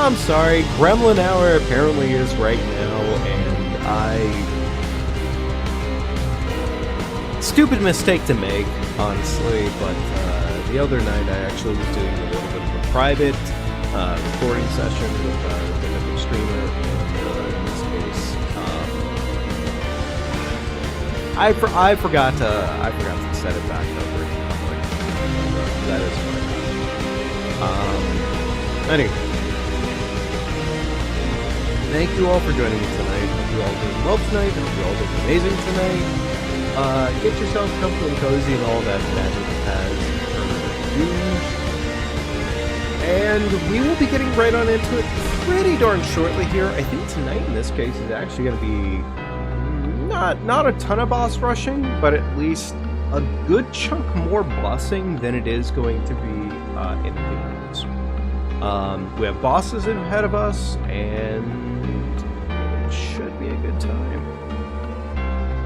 I'm sorry, Gremlin Hour apparently is right now, and stupid mistake to make, honestly, but the other night I actually was doing a little bit of a private recording session with another streamer, and in this case, I forgot to set it back over in public. That is fine. Anyway, thank you all for joining me tonight. Hope you all doing well tonight. Hope you all doing amazing tonight. Get yourself comfortable and cozy and all that magic has and we will be getting right on into it pretty darn shortly here. I think tonight in this case is actually going to be not a ton of boss rushing, but at least a good chunk more bossing than it is going to be anything else. We have bosses ahead of us, and it should be a good time.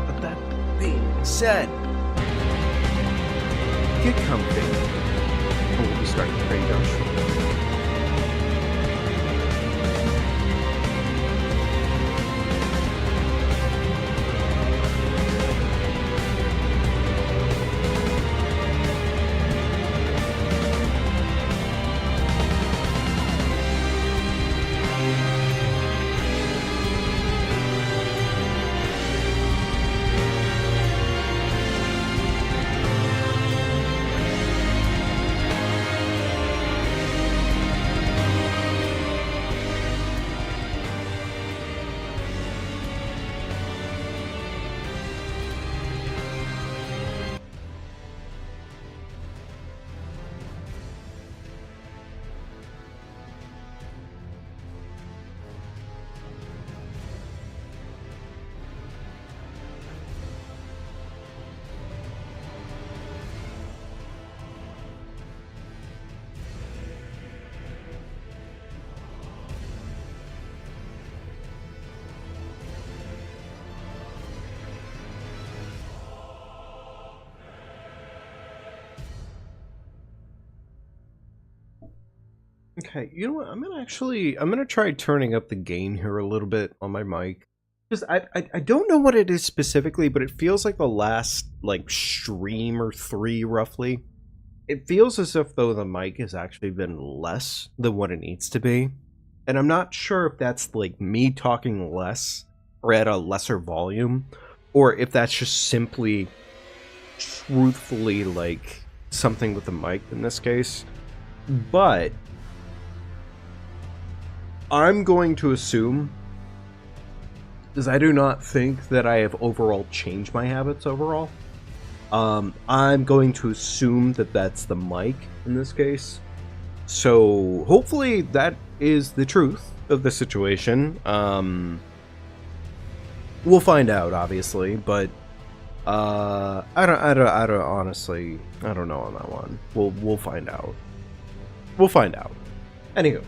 But that being said, get comfy. We'll be starting pretty darn shortly. Okay, you know what? I'm gonna try turning up the gain here a little bit on my mic. Just I don't know what it is specifically, but it feels like the last stream or three roughly. It feels as if though the mic has actually been less than what it needs to be. And I'm not sure if that's like me talking less or at a lesser volume, or if that's just simply truthfully like something with the mic in this case. But I'm going to assume, because I do not think that I have overall changed my habits overall. I'm going to assume that that's the mic in this case. So hopefully that is the truth of the situation. We'll find out, obviously, but I don't honestly, I don't know on that one. We'll find out. We'll find out. Anywho,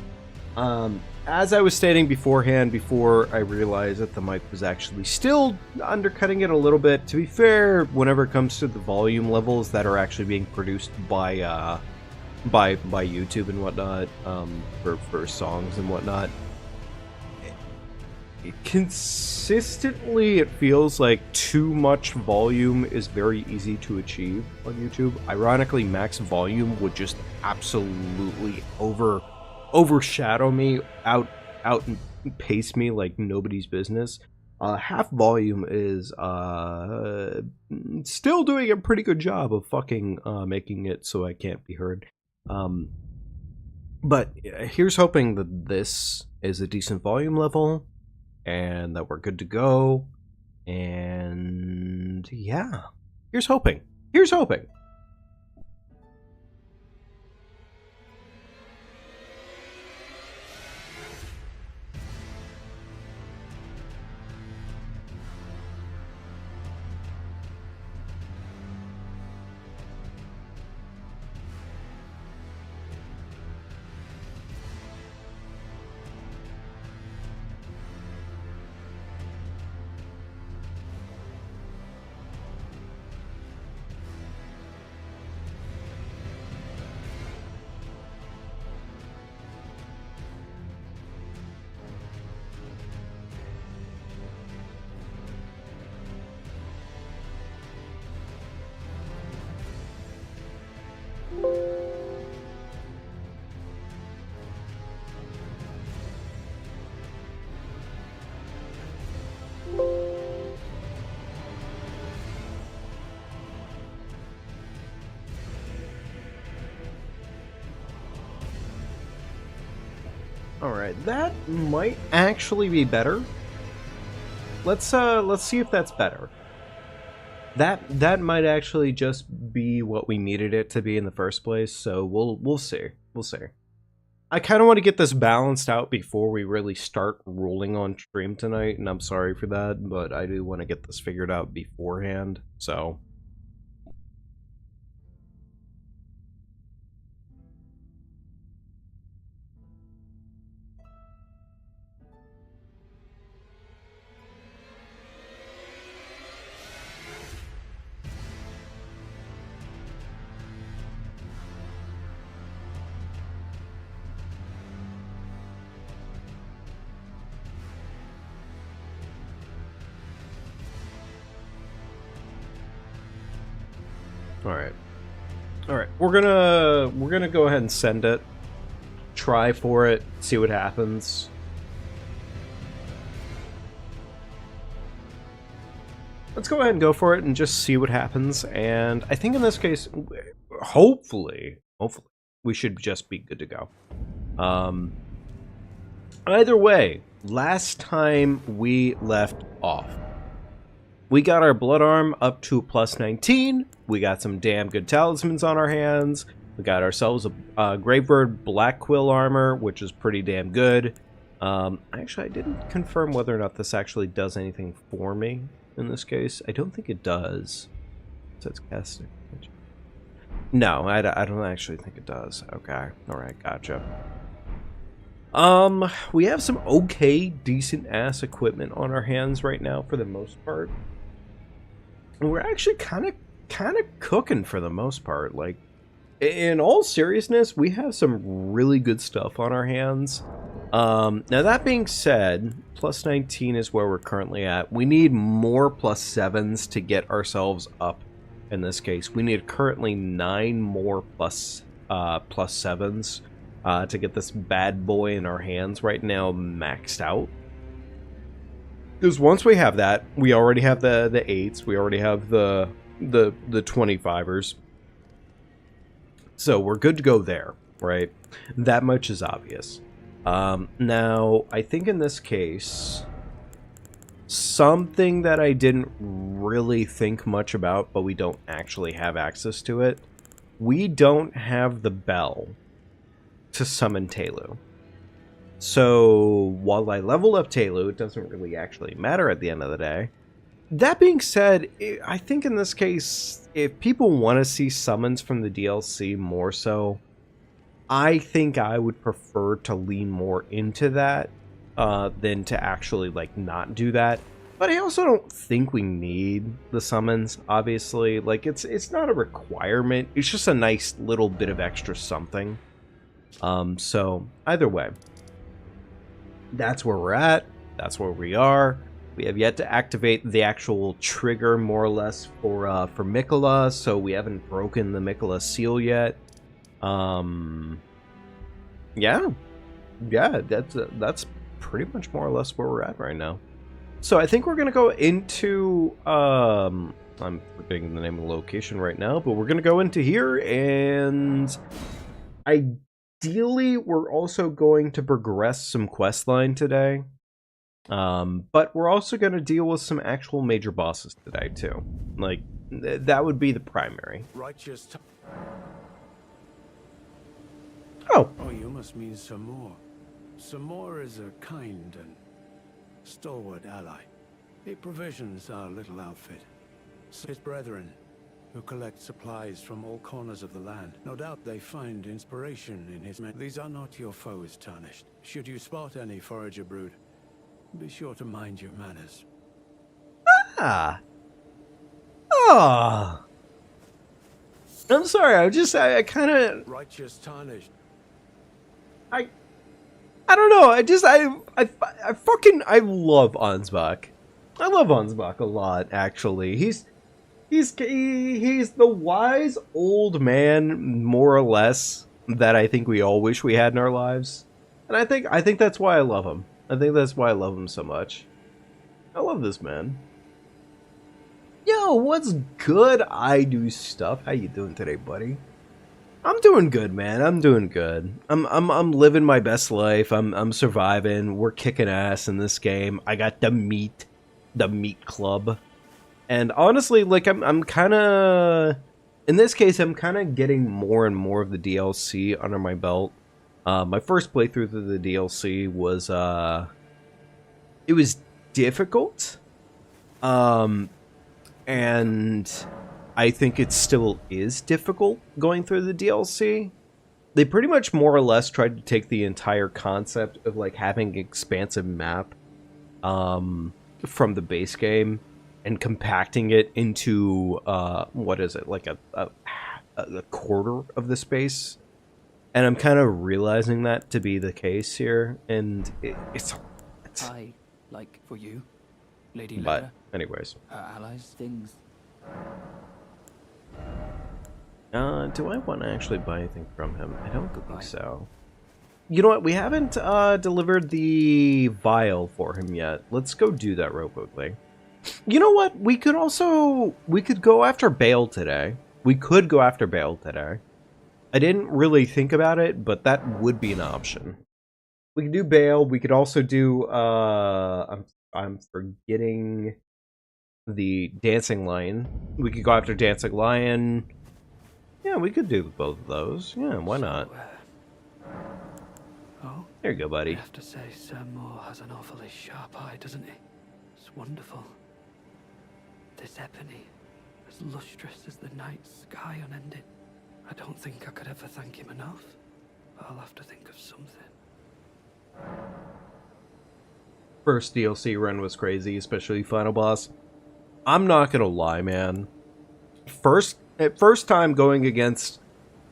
as I was stating beforehand, before I realized that the mic was actually still undercutting it a little bit, to be fair, whenever it comes to the volume levels that are actually being produced by YouTube and whatnot, for songs and whatnot, consistently it feels like too much volume is very easy to achieve on YouTube. Ironically, max volume would just absolutely overshadow me, out and pace me like nobody's business. Half volume is still doing a pretty good job of fucking making it so I can't be heard. But here's hoping that this is a decent volume level and that we're good to go. And yeah, here's hoping. Here's hoping. Alright, that might actually be better. Let's see if that's better. That might actually just be what we needed it to be in the first place, so we'll see. We'll see. I kind of want to get this balanced out before we really start rolling on stream tonight, and I'm sorry for that, but I do want to get this figured out beforehand, so... Alright, we're gonna go ahead and send it. Try for it, see what happens. Let's go ahead and go for it and just see what happens, and I think in this case, hopefully, we should just be good to go. Either way, last time we left off, we got our blood arm up to plus 19. We got some damn good talismans on our hands. We got ourselves a Gravebird Black Quill armor, which is pretty damn good. Actually, I didn't confirm whether or not this actually does anything for me in this case. I don't think it does. So it's casting. No, I don't actually think it does. Okay. Alright, gotcha. We have some okay, decent-ass equipment on our hands right now for the most part. And we're actually kind of cooking for the most part. Like, in all seriousness, we have some really good stuff on our hands. Now that being said, plus 19 is where we're currently at. We need more plus 7s to get ourselves up in this case. We need currently 9 more plus 7s to get this bad boy in our hands right now maxed out. Because once we have that, we already have the 8s, we already have the 25ers. So we're good to go there, right? That much is obvious. Now, I think in this case, something that I didn't really think much about, but we don't actually have access to it, we don't have the bell to summon Telu. So, while I level up Telu, it doesn't really actually matter at the end of the day. That being said, I think in this case, if people want to see summons from the DLC more so, I think I would prefer to lean more into that than to actually, like, not do that. But I also don't think we need the summons, obviously. Like, it's not a requirement. It's just a nice little bit of extra something. So, either way, that's where we're at. That's where we are. We have yet to activate the actual trigger, more or less, for Mikola, so we haven't broken the Mikola seal yet. Yeah, that's pretty much more or less where we're at right now. So I think we're gonna go into I'm forgetting the name of the location right now, but we're gonna go into here, and ideally we're also going to progress some questline today. But we're also going to deal with some actual major bosses today, too. Like, that would be the primary. Righteous. Oh, You must mean Samor. Samor is a kind and stalwart ally. He provisions our little outfit. His brethren, who collect supplies from all corners of the land. No doubt they find inspiration in his men. These are not your foes, Tarnished. Should you spot any forager brood, be sure to mind your manners. Ah. Oh. I'm sorry, I kind of... Righteous Tarnished. I don't know, I love Ansbach. I love Ansbach a lot, actually. He's the wise old man, more or less, that I think we all wish we had in our lives. And I think that's why I love him. I think that's why I love him so much. I love this man. Yo, what's good? I do stuff. How you doing today, buddy? I'm doing good, man. I'm doing good. I'm living my best life. I'm surviving. We're kicking ass in this game. I got the meat club. And honestly, like I'm kind of in this case I'm kind of getting more and more of the DLC under my belt. My first playthrough through the DLC was it was difficult. And I think it still is difficult going through the DLC. They pretty much more or less tried to take the entire concept of like having an expansive map from the base game and compacting it into what is it, like a quarter of the space. And I'm kind of realizing that to be the case here, and it's I, like, for you, Lady but Leia, anyways. her allies, things. Do I want to actually buy anything from him? I don't Goodbye. think so. You know what? We haven't delivered the vial for him yet. Let's go do that real quickly. You know what? We could go after Bale today. We could go after Bale today. I didn't really think about it, but that would be an option. We could do Bale. We could also do I'm forgetting the Dancing Lion. We could go after Dancing Lion. Yeah, we could do both of those. Yeah, why not? Oh, There you go, I buddy. have to say, Sir Moore has an awfully sharp eye, doesn't he? It's wonderful. This ebony, as lustrous as the night sky unending. I don't think I could ever thank him enough, but I'll have to think of something. First DLC run was crazy, especially Final Boss. I'm not gonna lie, man. First time going against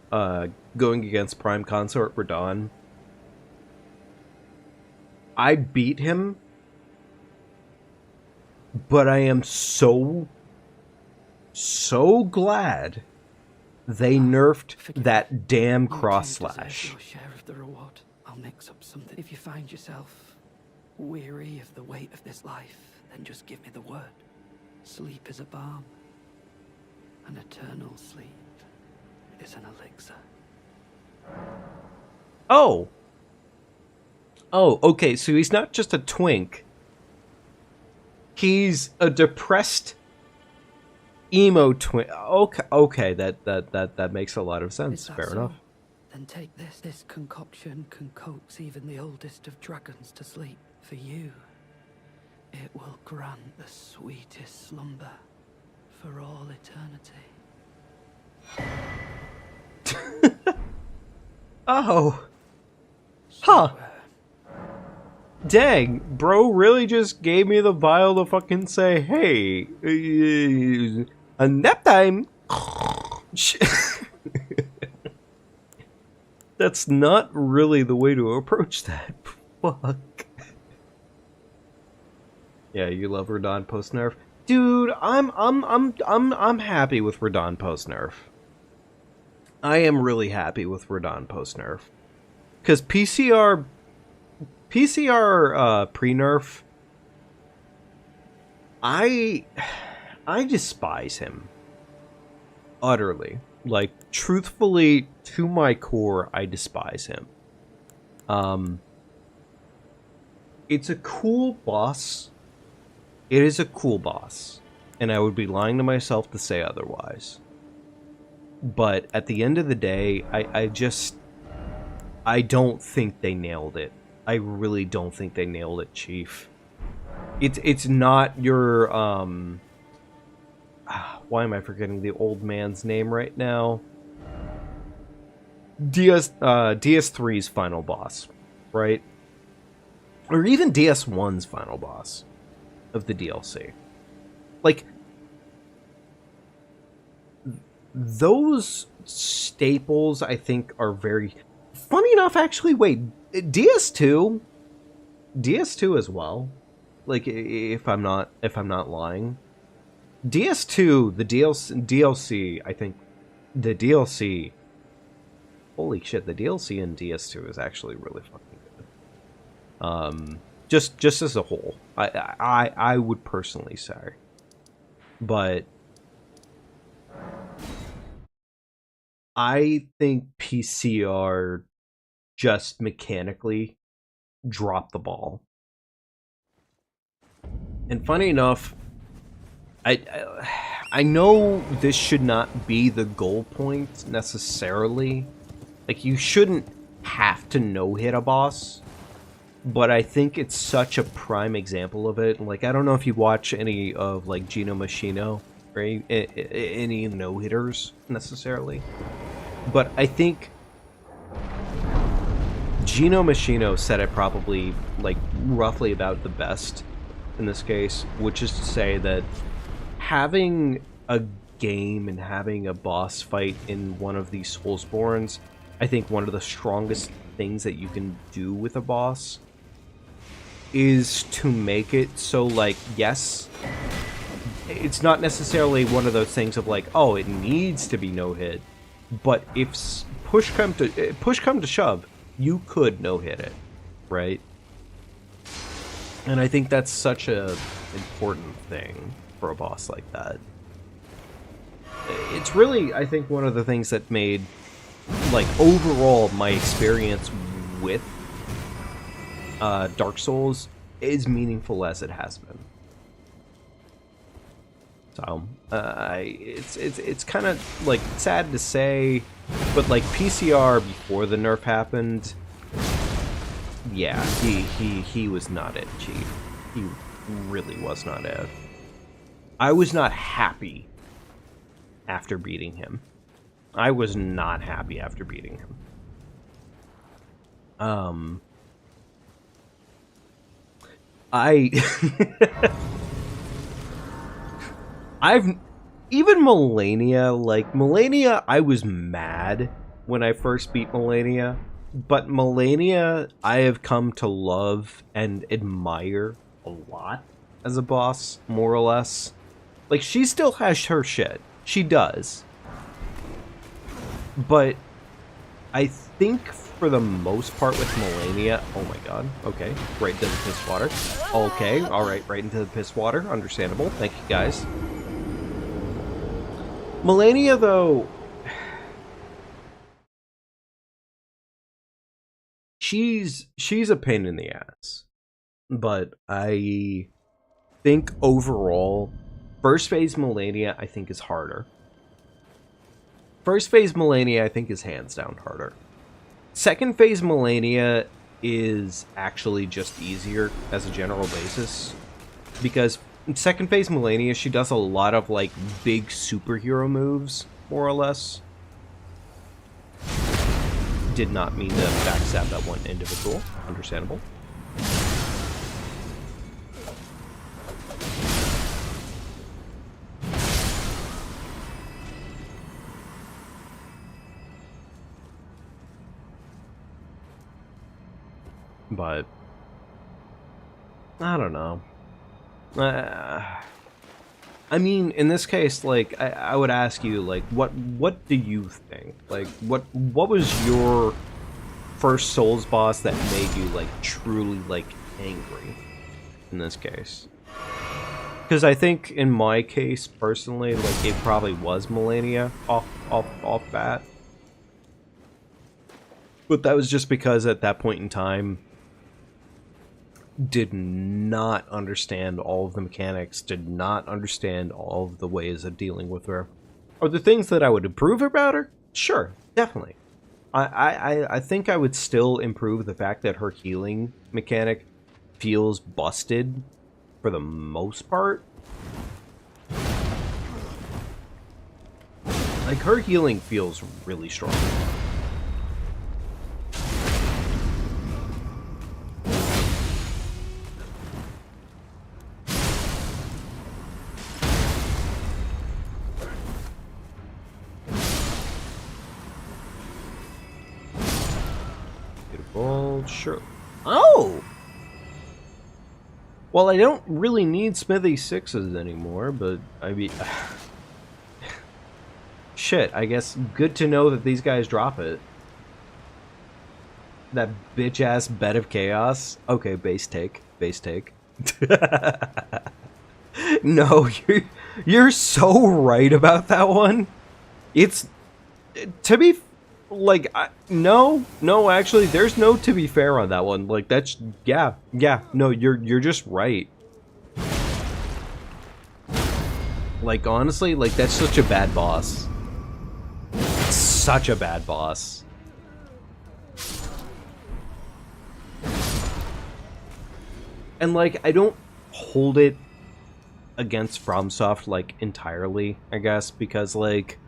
Prime Consort Radon, I beat him, but I am so glad they nerfed that damn cross slash. Your share of the reward. I'll mix up something. If you find yourself weary of the weight of this life, then just give me the word. Sleep is a balm. An eternal sleep is an elixir. Oh, okay, so he's not just a twink. He's a depressed emo twink. Okay, that makes a lot of sense. Fair enough. Then take this. This concoction can coax even the oldest of dragons to sleep. For you, it will grant the sweetest slumber for all eternity. Oh. Huh. Dang, bro really just gave me the vial to fucking say, hey, a nap time. That's not really the way to approach that. Fuck. Yeah, you love Radon post nerf, dude. I'm happy with Radon post nerf. I am really happy with Radon post nerf, because PCR pre-nerf, I despise him utterly. Like, truthfully, to my core, I despise him. It's a cool boss. It is a cool boss, and I would be lying to myself to say otherwise. But at the end of the day, I don't think they nailed it. I really don't think they nailed it, Chief. It's not your why am I forgetting the old man's name right now? DS3's final boss, right? Or even DS1's final boss of the DLC. Like, those staples, I think, are very... Funny enough, actually, wait, DS2 as well. Like, if I'm not lying, DS2, the DLC, I think, the DLC. Holy shit, the DLC in DS2 is actually really fucking good. Just as a whole, I would personally say, but I think PCR just mechanically dropped the ball. And funny enough, I know this should not be the goal point necessarily. Like, you shouldn't have to no-hit a boss, but I think it's such a prime example of it. Like, I don't know if you watch any of, like, Gino Machino, right? Any no-hitters, necessarily. But I think Gino Machino said it probably, like, roughly about the best in this case, which is to say that having a game and having a boss fight in one of these Soulsborns, I think one of the strongest things that you can do with a boss is to make it so, like, yes, it's not necessarily one of those things of like, oh, it needs to be no-hit, but if push come to shove, you could no-hit it, right? And I think that's such a important thing for a boss like that. It's really, I think, one of the things that made, like, overall my experience with Dark Souls as meaningful as it has been. So, it's kind of, like, sad to say, but, like, PCR before the nerf happened, yeah, he was not it, Chief. He really was not it. I was not happy after beating him. I was not happy after beating him. I've even Melania, like Melania, I was mad when I first beat Melania, but Melania I have come to love and admire a lot as a boss, more or less. Like, she still has her shit. She does. But I think for the most part with Melania, oh my god, okay, right into the piss water. Okay, alright, right into the piss water, understandable, thank you guys. Melania, though, she's a pain in the ass. But I think overall, first phase Melania, I think, is harder. First phase Melania, I think, is hands down harder. Second phase Melania is actually just easier as a general basis. Because in second phase Melania, she does a lot of, like, big superhero moves, more or less. Did not mean to backstab that one individual. Understandable. But I don't know. I mean, in this case, like, I would ask you, like, what do you think? Like, what was your first Souls boss that made you, like, truly, like, angry in this case? Because I think in my case, personally, like, it probably was Melania off bat. But that was just because at that point in time, did not understand all of the mechanics, did not understand all of the ways of dealing with her. Are there things that I would improve about her? Sure, definitely. I think I would still improve the fact that her healing mechanic feels busted for the most part. Like, her healing feels really strong. Sure. Oh! Well, I don't really need Smithy 6s anymore, but I mean... shit, I guess good to know that these guys drop it. That bitch-ass bed of chaos. Okay, base take. Base take. No, you're so right about that one. It's To be like, no, actually, there's no to be fair on that one. Like, that's yeah, no, you're just right. Like, honestly, like, that's such a bad boss. Such a bad boss. And, like, I don't hold it against FromSoft, like, entirely, I guess, because, like,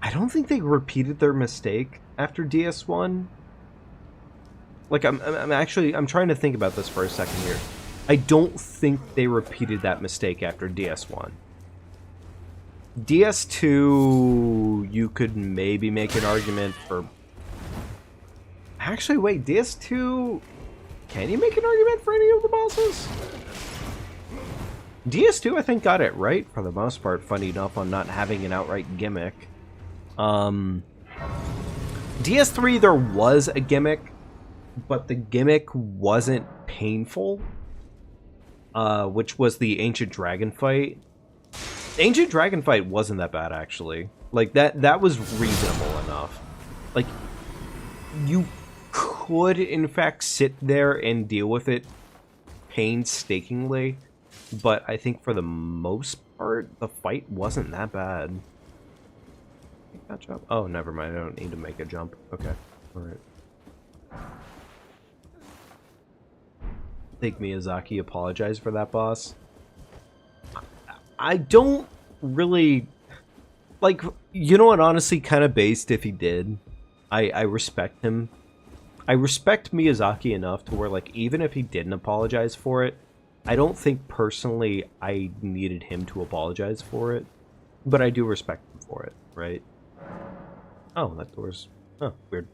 I don't think they repeated their mistake after DS1. Like, I'm trying to think about this for a second here. I don't think they repeated that mistake after DS1. DS2, you could maybe make an argument for... Actually, wait, DS2... Can you make an argument for any of the bosses? DS2, I think, got it right, for the most part, funny enough, on not having an outright gimmick. DS3, there was a gimmick, but the gimmick wasn't painful. Which was the Ancient Dragon fight. Ancient Dragon fight wasn't that bad, actually. Like, that was reasonable enough. Like, you could, in fact, sit there and deal with it painstakingly, but I think for the most part, the fight wasn't that bad. That jump? Oh, never mind. I don't need to make a jump. Okay. Alright. I think Miyazaki apologized for that boss. I don't really... Like, you know what, honestly, kind of based if he did. I respect him. I respect Miyazaki enough to where, like, even if he didn't apologize for it, I don't think personally I needed him to apologize for it. But I do respect him for it, right? Oh, that door's... Oh, weird.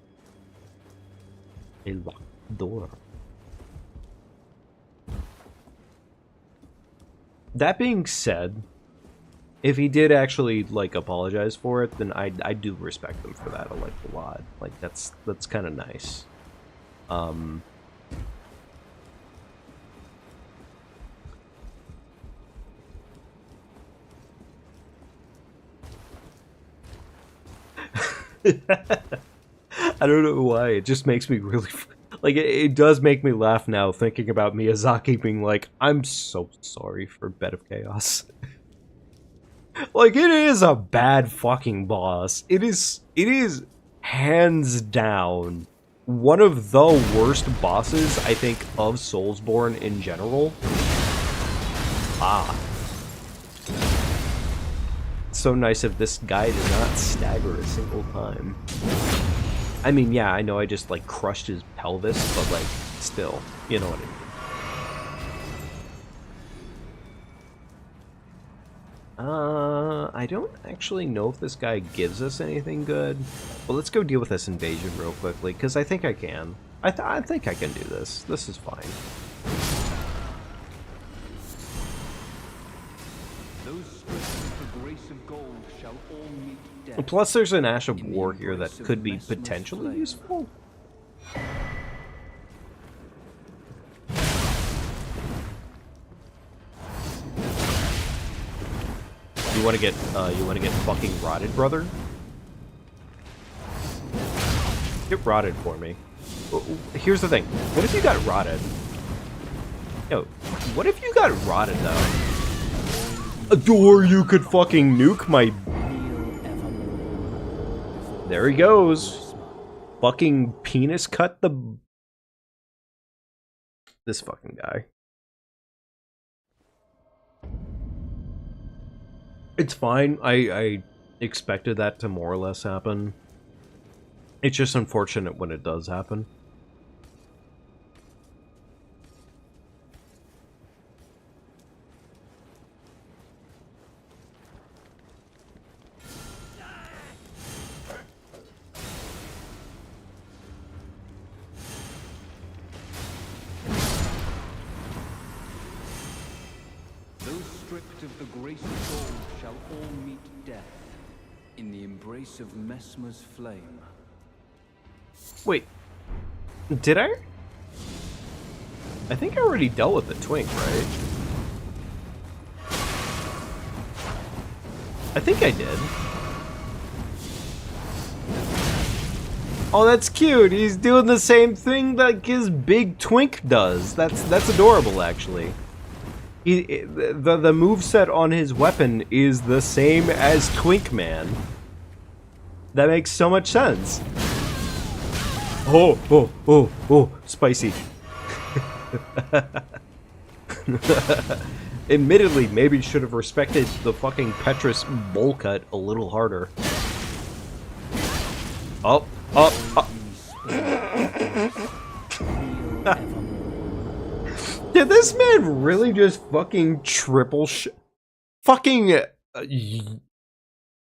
A locked door. That being said, if he did actually, like, apologize for it, then I do respect him for that, like, a lot. Like, that's kind of nice. I don't know why, it just makes me really... Like, it does make me laugh now, thinking about Miyazaki being like, I'm so sorry for Bed of Chaos. Like, it is a bad fucking boss. It is hands down one of the worst bosses, I think, of Soulsborne in general. So nice if this guy did not stagger a single time. I mean, yeah, I know I just, like, crushed his pelvis, but, like, still, you know what I mean. I don't actually know if this guy gives us anything good. Well, let's go deal with this invasion real quickly, because I think I can. I think I can do this. This is fine. Those strips of the grace of gold shall all meet death. Plus, there's an Ash of War here that could be potentially useful. You want to get fucking rotted, brother? Get rotted for me. Here's the thing. What if you got rotted? Yo, what if you got rotted, though? A door you could fucking nuke my... There he goes. Fucking penis cut the... This fucking guy. It's fine. I expected that to more or less happen. It's just unfortunate when it does happen. Those stripped of the grace of gold shall all meet death in the embrace of Mesmer's flame. Wait. Did I? I think I already dealt with the twink, right? I think I did. Oh, that's cute. He's doing the same thing that his big twink does. That's adorable, actually. The moveset on his weapon is the same as Twink Man. That makes so much sense. Oh, spicy. Admittedly, maybe should have respected the fucking Petrus bowl cut a little harder. Oh. Did this man really just fucking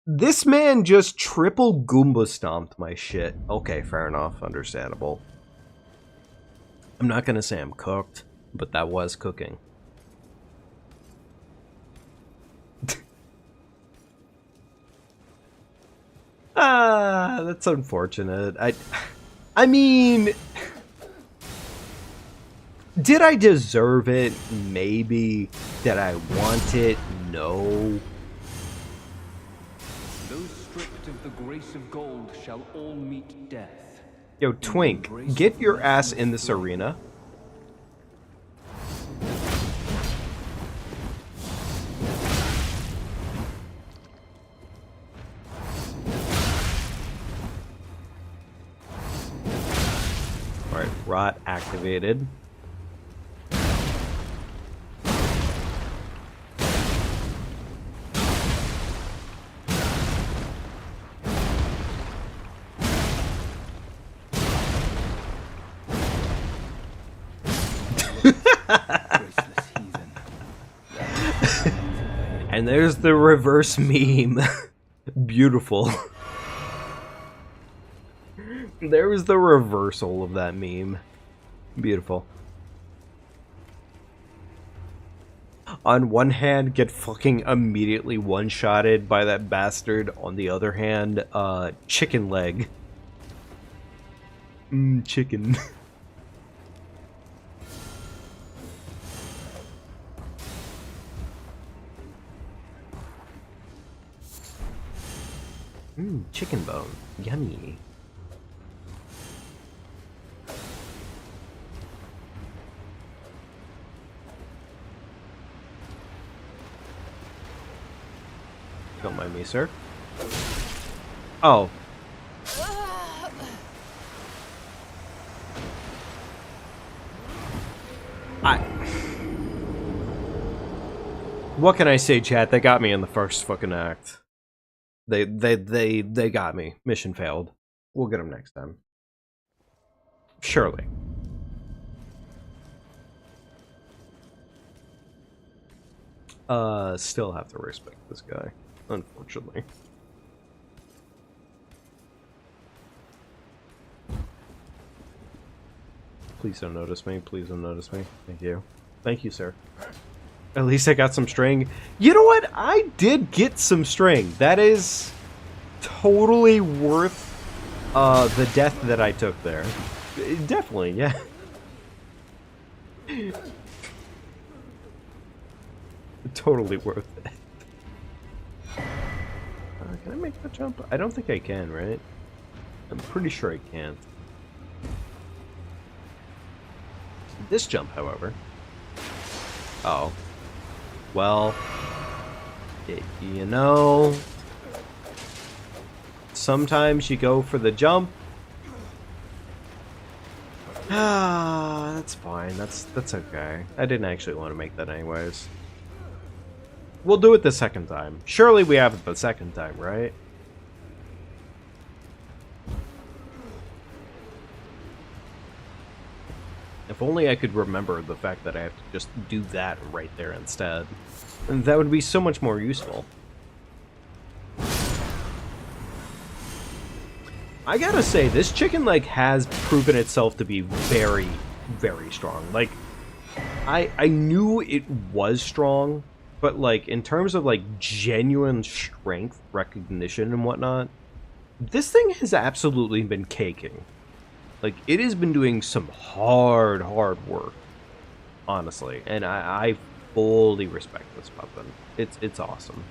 this man just triple Goomba stomped my shit. Okay, fair enough, understandable. I'm not gonna say I'm cooked, but that was cooking. That's unfortunate. I mean, did I deserve it? Maybe. Did I want it? No. Those stripped of the grace of gold shall all meet death. Yo, Twink, get your ass in this arena. Alright, rot activated. And there's the reverse meme. Beautiful. There was the reversal of that meme. Beautiful. On one hand, get fucking immediately one-shotted by that bastard. On the other hand, chicken leg. Chicken. Chicken bone. Yummy. Don't mind me, sir. Oh. What can I say, chat? They got me in the first fucking act. They got me. Mission failed. We'll get them next time. Surely. Still have to respect this guy, unfortunately. Please don't notice me. Please don't notice me. Thank you. Thank you, sir. At least I got some string. You know what? I did get some string. That is totally worth the death that I took there. Definitely, yeah. Totally worth it. Can I make that jump? I don't think I can, right? I'm pretty sure I can't. This jump, however. Oh. Well, you know, sometimes you go for the jump. That's fine. That's okay. I didn't actually want to make that anyways. We'll do it the second time. Surely we have it the second time, right? If only I could remember the fact that I have to just do that right there instead. And that would be so much more useful. I gotta say, this chicken leg has proven itself to be very, very strong. Like, I knew it was strong, but like, in terms of like genuine strength, recognition, and whatnot, this thing has absolutely been caking. Like, it has been doing some hard work, honestly, and I fully respect this weapon. It's awesome.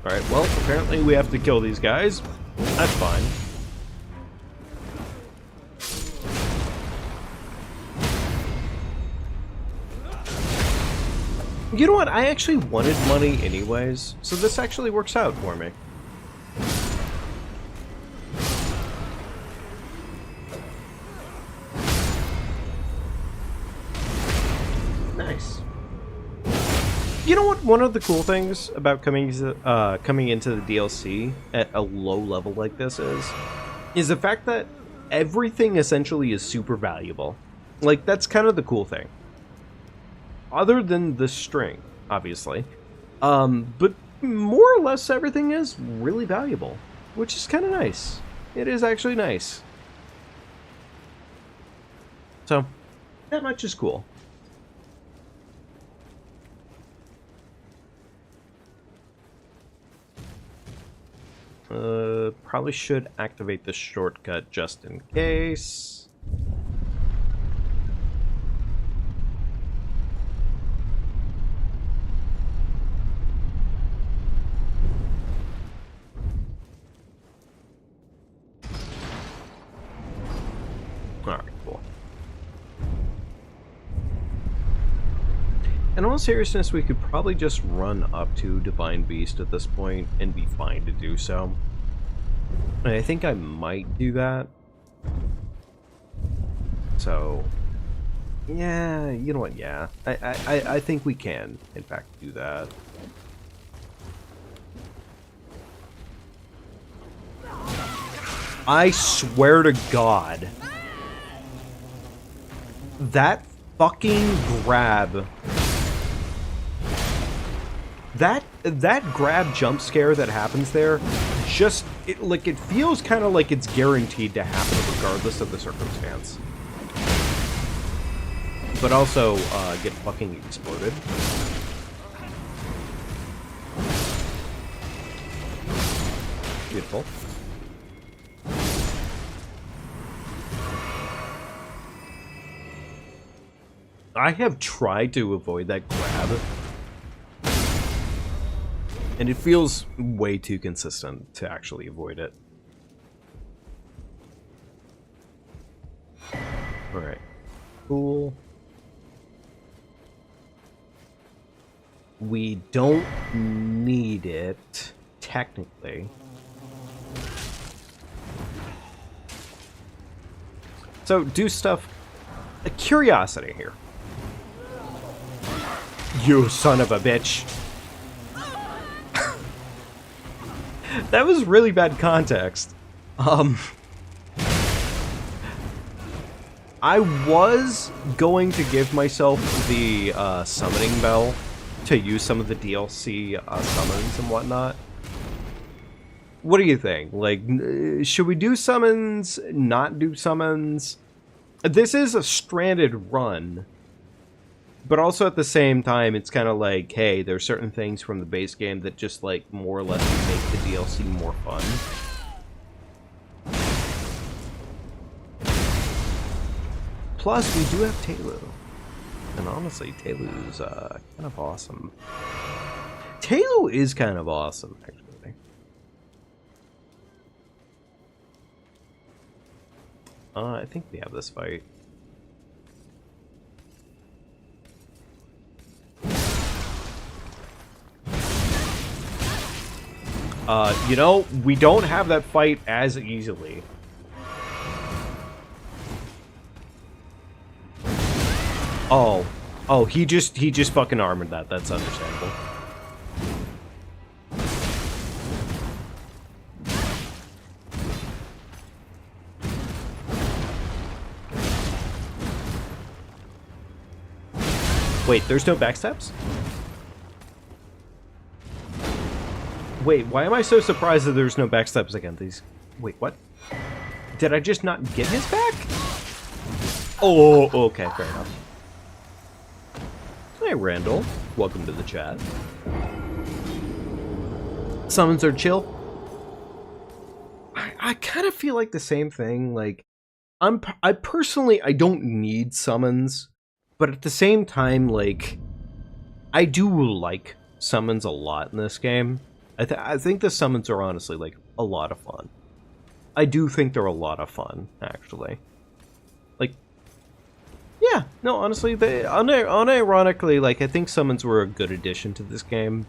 Alright, well, apparently we have to kill these guys. That's fine. You know what? I actually wanted money anyways, so this actually works out for me. Nice. You know what? One of the cool things about coming into the DLC at a low level like this is the fact that everything essentially is super valuable. Like, that's kind of the cool thing. Other than the string, obviously. But more or less everything is really valuable, which is kind of nice. It is actually nice. So, that much is cool. Probably should activate the shortcut just in case. Alright, cool. In all seriousness, we could probably just run up to Divine Beast at this point and be fine to do so. And I think I might do that. So, yeah, you know what, yeah. I think we can, in fact, do that. I swear to God. That fucking grab. That grab jump scare that happens there, just, it feels kind of like it's guaranteed to happen regardless of the circumstance. But also, get fucking exploded. Beautiful. I have tried to avoid that grab. And it feels way too consistent to actually avoid it. Alright. Cool. We don't need it, technically. So, do stuff... A curiosity here. You son of a bitch. That was really bad context. I was going to give myself the summoning bell to use some of the DLC summons and whatnot. What do you think? Like, should we do summons, not do summons? This is a stranded run. But also at the same time, it's kind of like, hey, there's certain things from the base game that just, like, more or less make the DLC more fun. Plus, we do have Taelu. And honestly, Taelu's kind of awesome. Taelu is kind of awesome, actually. I think we have this fight. You know, we don't have that fight as easily. Oh, he just fucking armored that. That's understandable. Wait, there's no backstabs? Wait, why am I so surprised that there's no backstabs against these? Wait, what? Did I just not get his back? Oh, okay, fair enough. Hey, Randall. Welcome to the chat. Summons are chill. I kind of feel like the same thing. Like, I personally, I don't need summons, but at the same time, like, I do like summons a lot in this game. I think the summons are honestly, like, a lot of fun. I do think they're a lot of fun, actually. Like, yeah, no, honestly, they unironically, like, I think summons were a good addition to this game.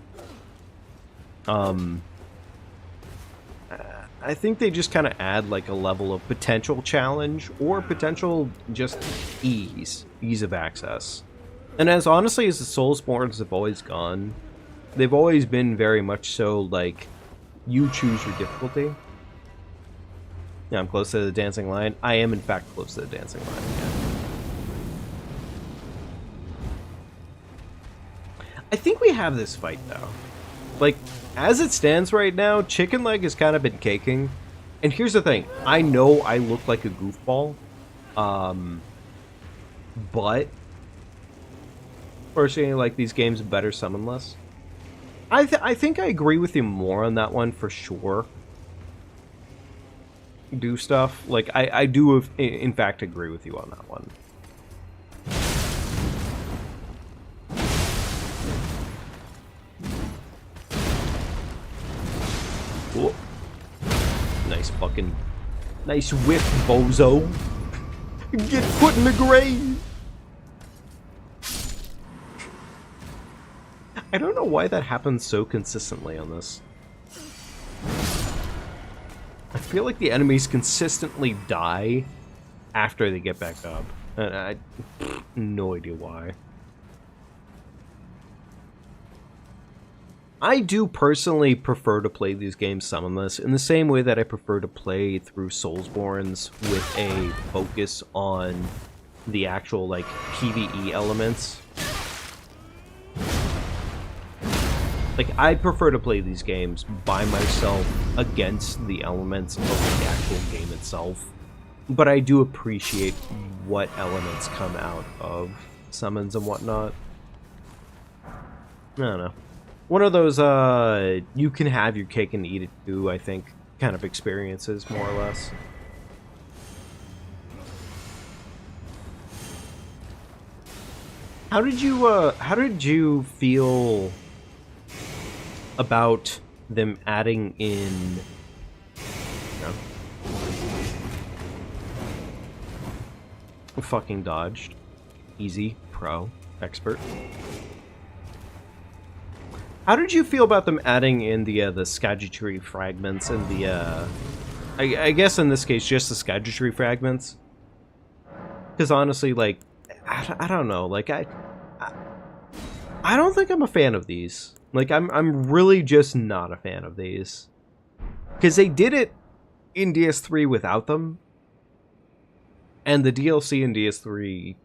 I think they just kind of add, like, a level of potential challenge or potential just ease of access. And as honestly as the Soulsborns have always gone, they've always been very much so, like, you choose your difficulty. Yeah, I'm close to the dancing line. I am, in fact, close to the dancing line again. I think we have this fight, though. Like, as it stands right now, Chicken Leg has kind of been caking. And here's the thing. I know I look like a goofball. But personally, like, these games are better summonless. I think I agree with you more on that one for sure. Do stuff. Like, I do, in fact, agree with you on that one. Cool. Nice whip, bozo. Get put in the grave. I don't know why that happens so consistently on this. I feel like the enemies consistently die after they get back up. And I no idea why. I do personally prefer to play these games summonless in the same way that I prefer to play through Soulsborns with a focus on the actual, like, PvE elements. Like, I prefer to play these games by myself against the elements of the actual game itself. But I do appreciate what elements come out of summons and whatnot. I don't know. One of those, you can have your cake and eat it too, I think, kind of experiences, more or less. How did you feel about them adding in, fucking dodged. Easy, pro, expert. How did you feel about them adding in the Skagitry fragments and the, I guess in this case, just the Skagitry fragments? Because honestly, like, I don't know, like, I don't think I'm a fan of these. Like, I'm really just not a fan of these. Because they did it in DS3 without them. And the DLC in DS3,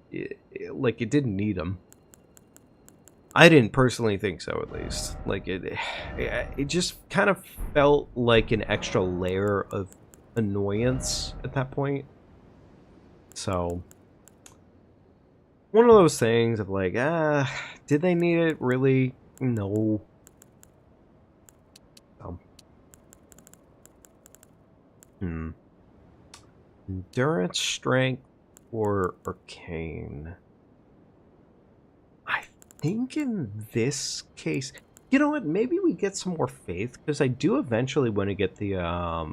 like, it didn't need them. I didn't personally think so, at least. Like, it just kind of felt like an extra layer of annoyance at that point. So, one of those things of like, did they need it? Really? No. Endurance, strength, or arcane? I think in this case, you know what? Maybe we get some more faith, because I do eventually want to get the I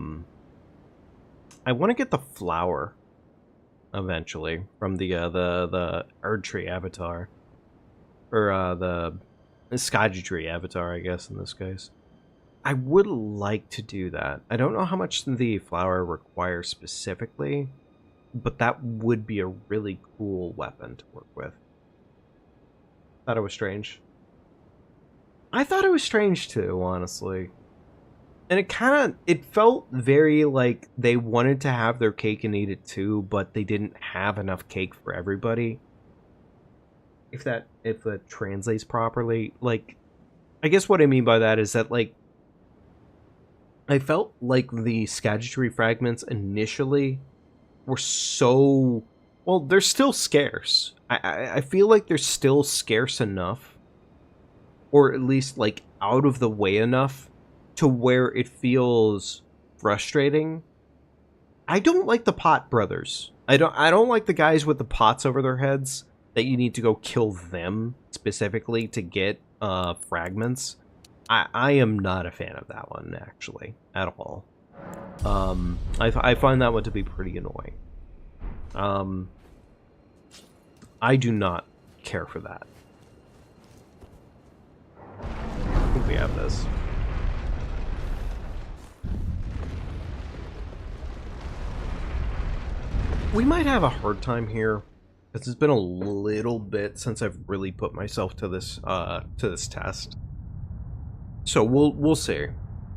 want to get the flower eventually from the Erdtree avatar, or the Skagitry avatar, I guess in this case. I would like to do that. I don't know how much the flower requires specifically, but that would be a really cool weapon to work with. Thought it was strange. I thought it was strange too, honestly. And it felt very like they wanted to have their cake and eat it too, but they didn't have enough cake for everybody. If that translates properly. Like, I guess what I mean by that is that, like, I felt like the Skagitry fragments initially were so... Well, they're still scarce. I feel like they're still scarce enough, or at least, like, out of the way enough to where it feels frustrating. I don't like the pot brothers. I don't like the guys with the pots over their heads that you need to go kill them specifically to get fragments. I am not a fan of that one, actually, at all. I find that one to be pretty annoying. I do not care for that. I think we have this. We might have a hard time here, because it's been a little bit since I've really put myself to this test. So we'll see.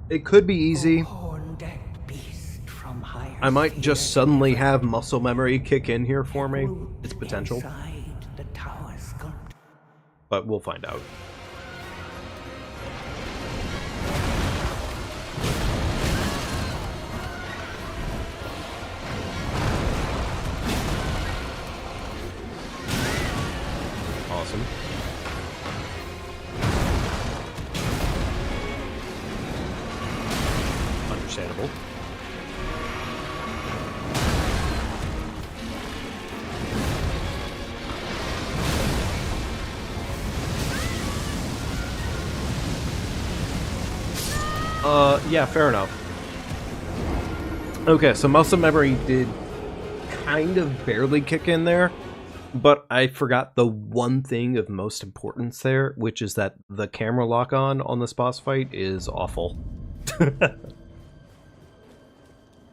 It could be easy. I might just suddenly have muscle memory kick in here for me. It's potential. But we'll find out. Awesome. Understandable. Yeah, fair enough. Okay, so muscle memory did kind of barely kick in there, but I forgot the one thing of most importance there, which is that the camera lock-on this boss fight is awful.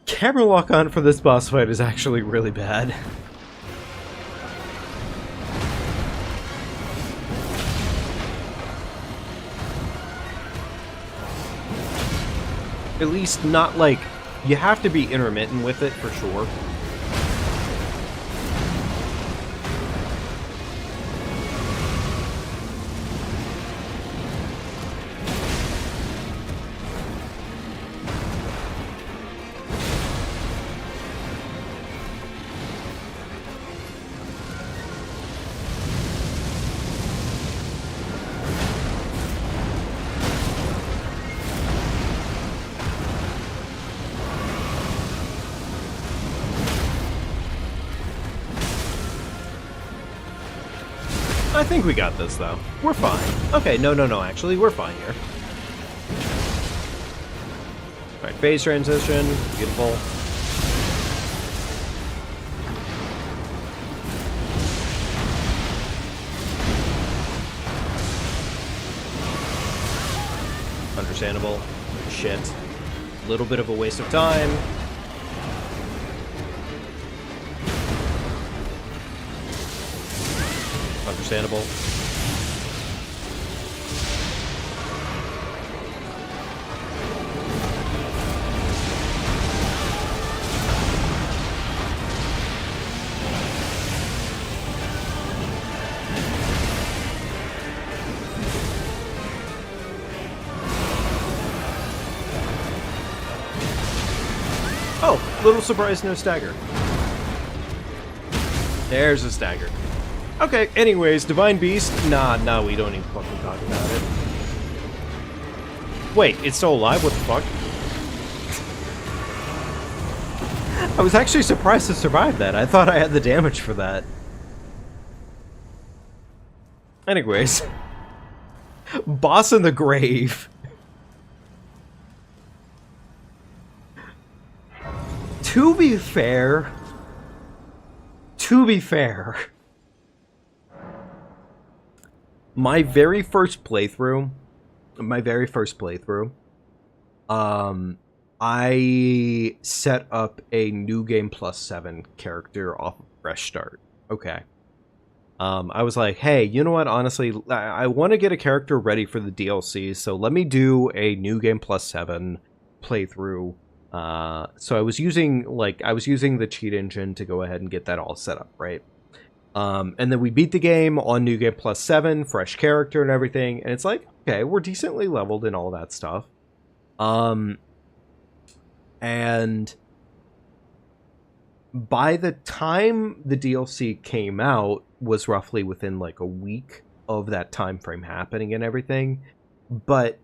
Camera lock-on for this boss fight is actually really bad. At least not like, you have to be intermittent with it for sure. I think we got this, though. We're fine. Okay, no, actually, we're fine here. Alright, phase transition. Beautiful. Understandable. Shit. A little bit of a waste of time. Understandable. Oh, little surprise, no stagger. There's a stagger. Okay, anyways, Divine Beast? Nah, we don't even fucking talk about it. Wait, it's still alive? What the fuck? I was actually surprised to survive that. I thought I had the damage for that. Anyways. Boss in the grave. To be fair, my very first playthrough, I set up a new game plus 7 character off of Fresh Start. Okay. I was like, hey, you know what? Honestly, I want to get a character ready for the DLC, so let me do a new game plus 7 playthrough. So I was using the cheat engine to go ahead and get that all set up, right? And then we beat the game on New Game Plus 7, fresh character and everything, and it's like, okay, we're decently leveled and all that stuff. And by the time the DLC came out was roughly within like a week of that time frame happening and everything. But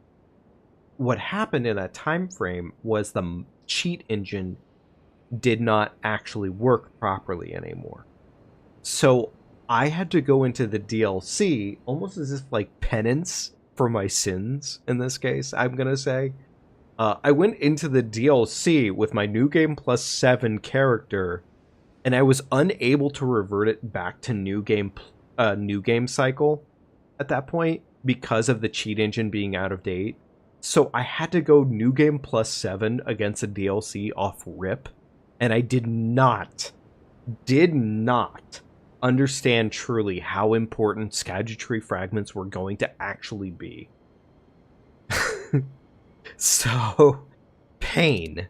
what happened in that time frame was the cheat engine did not actually work properly anymore. So I had to go into the DLC almost as if like penance for my sins in this case, I'm gonna say. I went into the DLC with my New Game Plus 7 character, and I was unable to revert it back to New Game cycle at that point because of the cheat engine being out of date. So I had to go New Game Plus 7 against a DLC off rip, and I did not understand truly how important Skagitry fragments were going to actually be. So, pain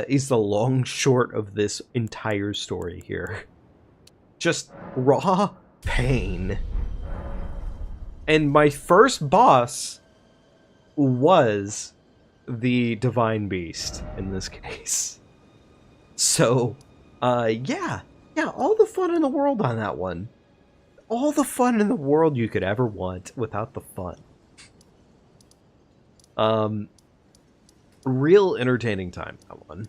is the long short of this entire story here. Just raw pain. And my first boss was the Divine Beast in this case. So, yeah, all the fun in the world on that one. All the fun in the world you could ever want without the fun. Real entertaining time, that one.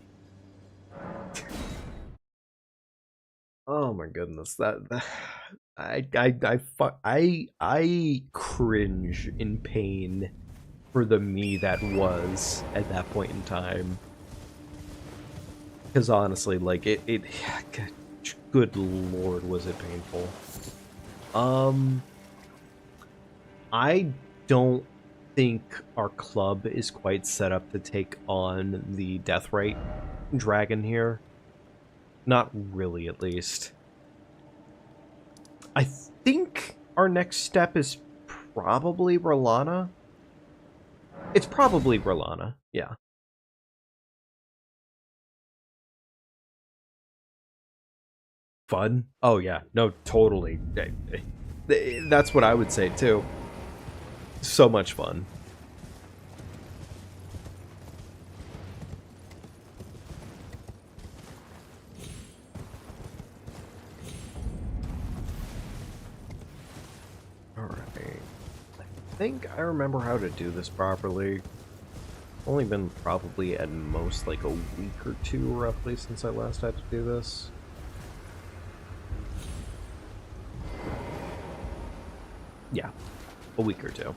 Oh my goodness, I cringe in pain for the me that was at that point in time. Because honestly, like good lord, was it painful. I don't think our club is quite set up to take on the Deathrite dragon here. Not really, at least. I think our next step is probably Rolana. It's probably Rolana, yeah. Fun? Oh yeah, no, totally. That's what I would say too. So much fun. Alright. I think I remember how to do this properly. Only been probably at most like a week or two roughly since I last had to do this. Yeah, a week or two.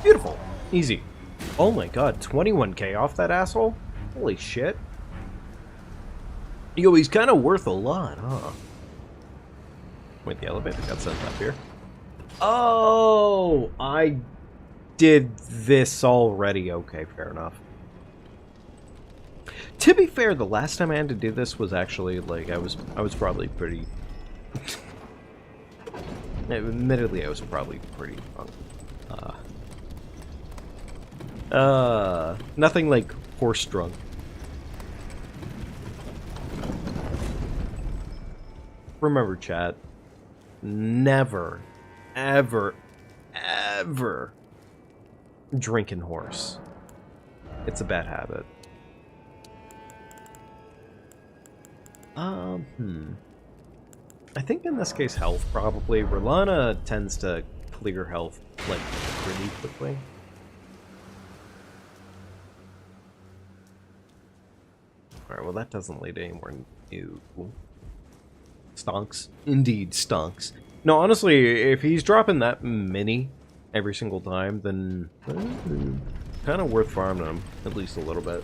Beautiful. Easy. Oh my god, 21k off that asshole? Holy shit. Yo, he's kind of worth a lot, huh? Wait, the elevator got sent up here. Oh, I did this already. Okay, fair enough. To be fair, the last time I had to do this was actually, like, I was probably pretty... Admittedly, I was probably pretty drunk. Nothing like horse drunk. Remember, chat, never, ever, ever drinking horse. It's a bad habit. I think in this case health, probably. Rolana tends to clear health, like, pretty quickly. Alright, well that doesn't lead anywhere new. Stonks. Indeed, stonks. No, honestly, if he's dropping that many every single time, then kind of worth farming him, at least a little bit.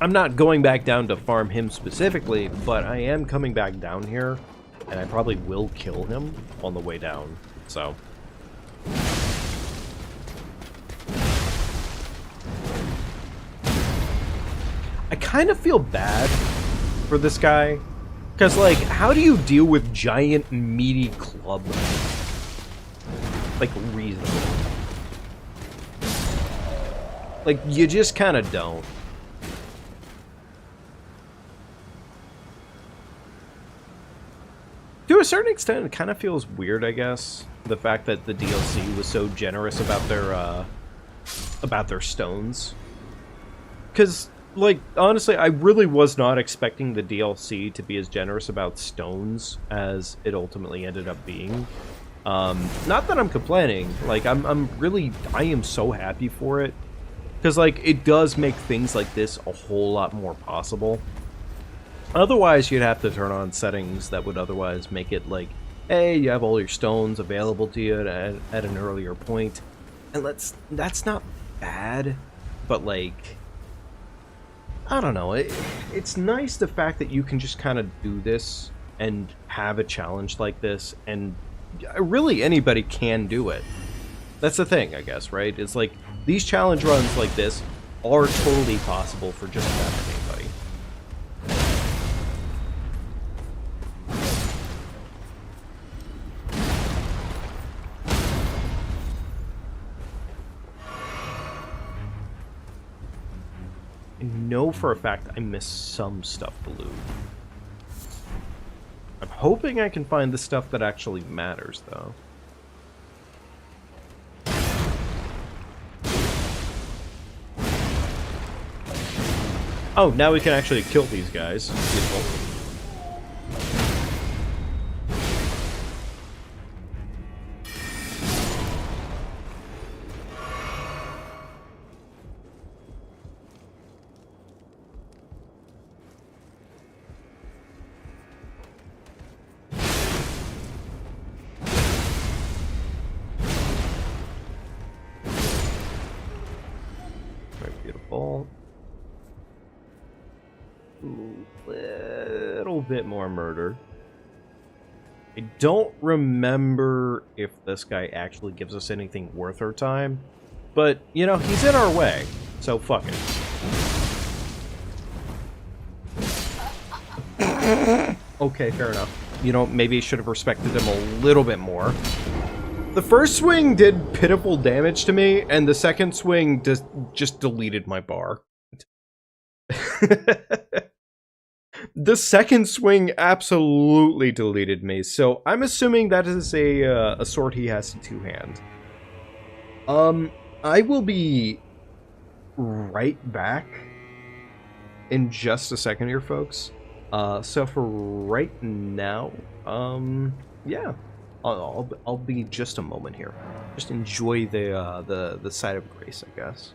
I'm not going back down to farm him specifically, but I am coming back down here, and I probably will kill him on the way down, so... I kind of feel bad for this guy, because, like, how do you deal with giant, meaty club? Like, reasonably. Like, you just kind of don't. To a certain extent, it kind of feels weird, I guess, the fact that the DLC was so generous about their stones. because, like, honestly, I really was not expecting the DLC to be as generous about stones as it ultimately ended up being. Not that I'm complaining. Like, I am so happy for it. Because, like, it does make things like this a whole lot more possible. Otherwise, you'd have to turn on settings that would otherwise make it like, hey, you have all your stones available to you at an earlier point. And that's not bad, but, like, I don't know. It's nice the fact that you can just kind of do this and have a challenge like this, and really anybody can do it. That's the thing, I guess, right? It's like, these challenge runs like this are totally possible for just about anybody. I know for a fact I missed some stuff to loot. I'm hoping I can find the stuff that actually matters, though. Oh, now we can actually kill these guys. Beautiful. Very beautiful. Ooh, little bit more murder. I don't remember if this guy actually gives us anything worth our time, but, you know, he's in our way, so fuck it. Okay, fair enough. You know, maybe I should have respected him a little bit more. The first swing did pitiful damage to me, and the second swing just deleted my bar. The second swing absolutely deleted me, so I'm assuming that is a sword he has in two-hand. I will be right back in just a second here, folks. So for right now, yeah, I'll be just a moment here. Just enjoy the side of grace, I guess.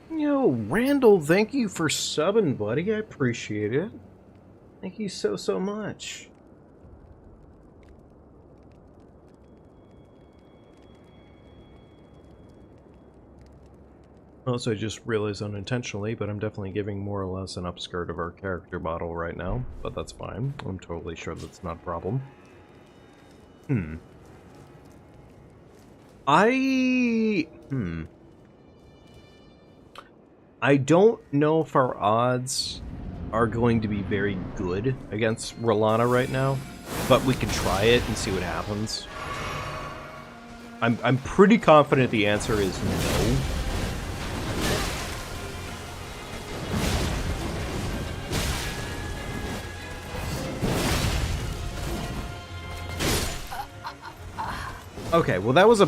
Yo, Randall, thank you for subbing, buddy. I appreciate it. Thank you so much. Also, I just realized unintentionally, but I'm definitely giving more or less an upskirt of our character model right now, but that's fine. I'm totally sure that's not a problem. I don't know if our odds are going to be very good against Rolana right now, but we can try it and see what happens. I'm pretty confident the answer is no. Okay, well that was a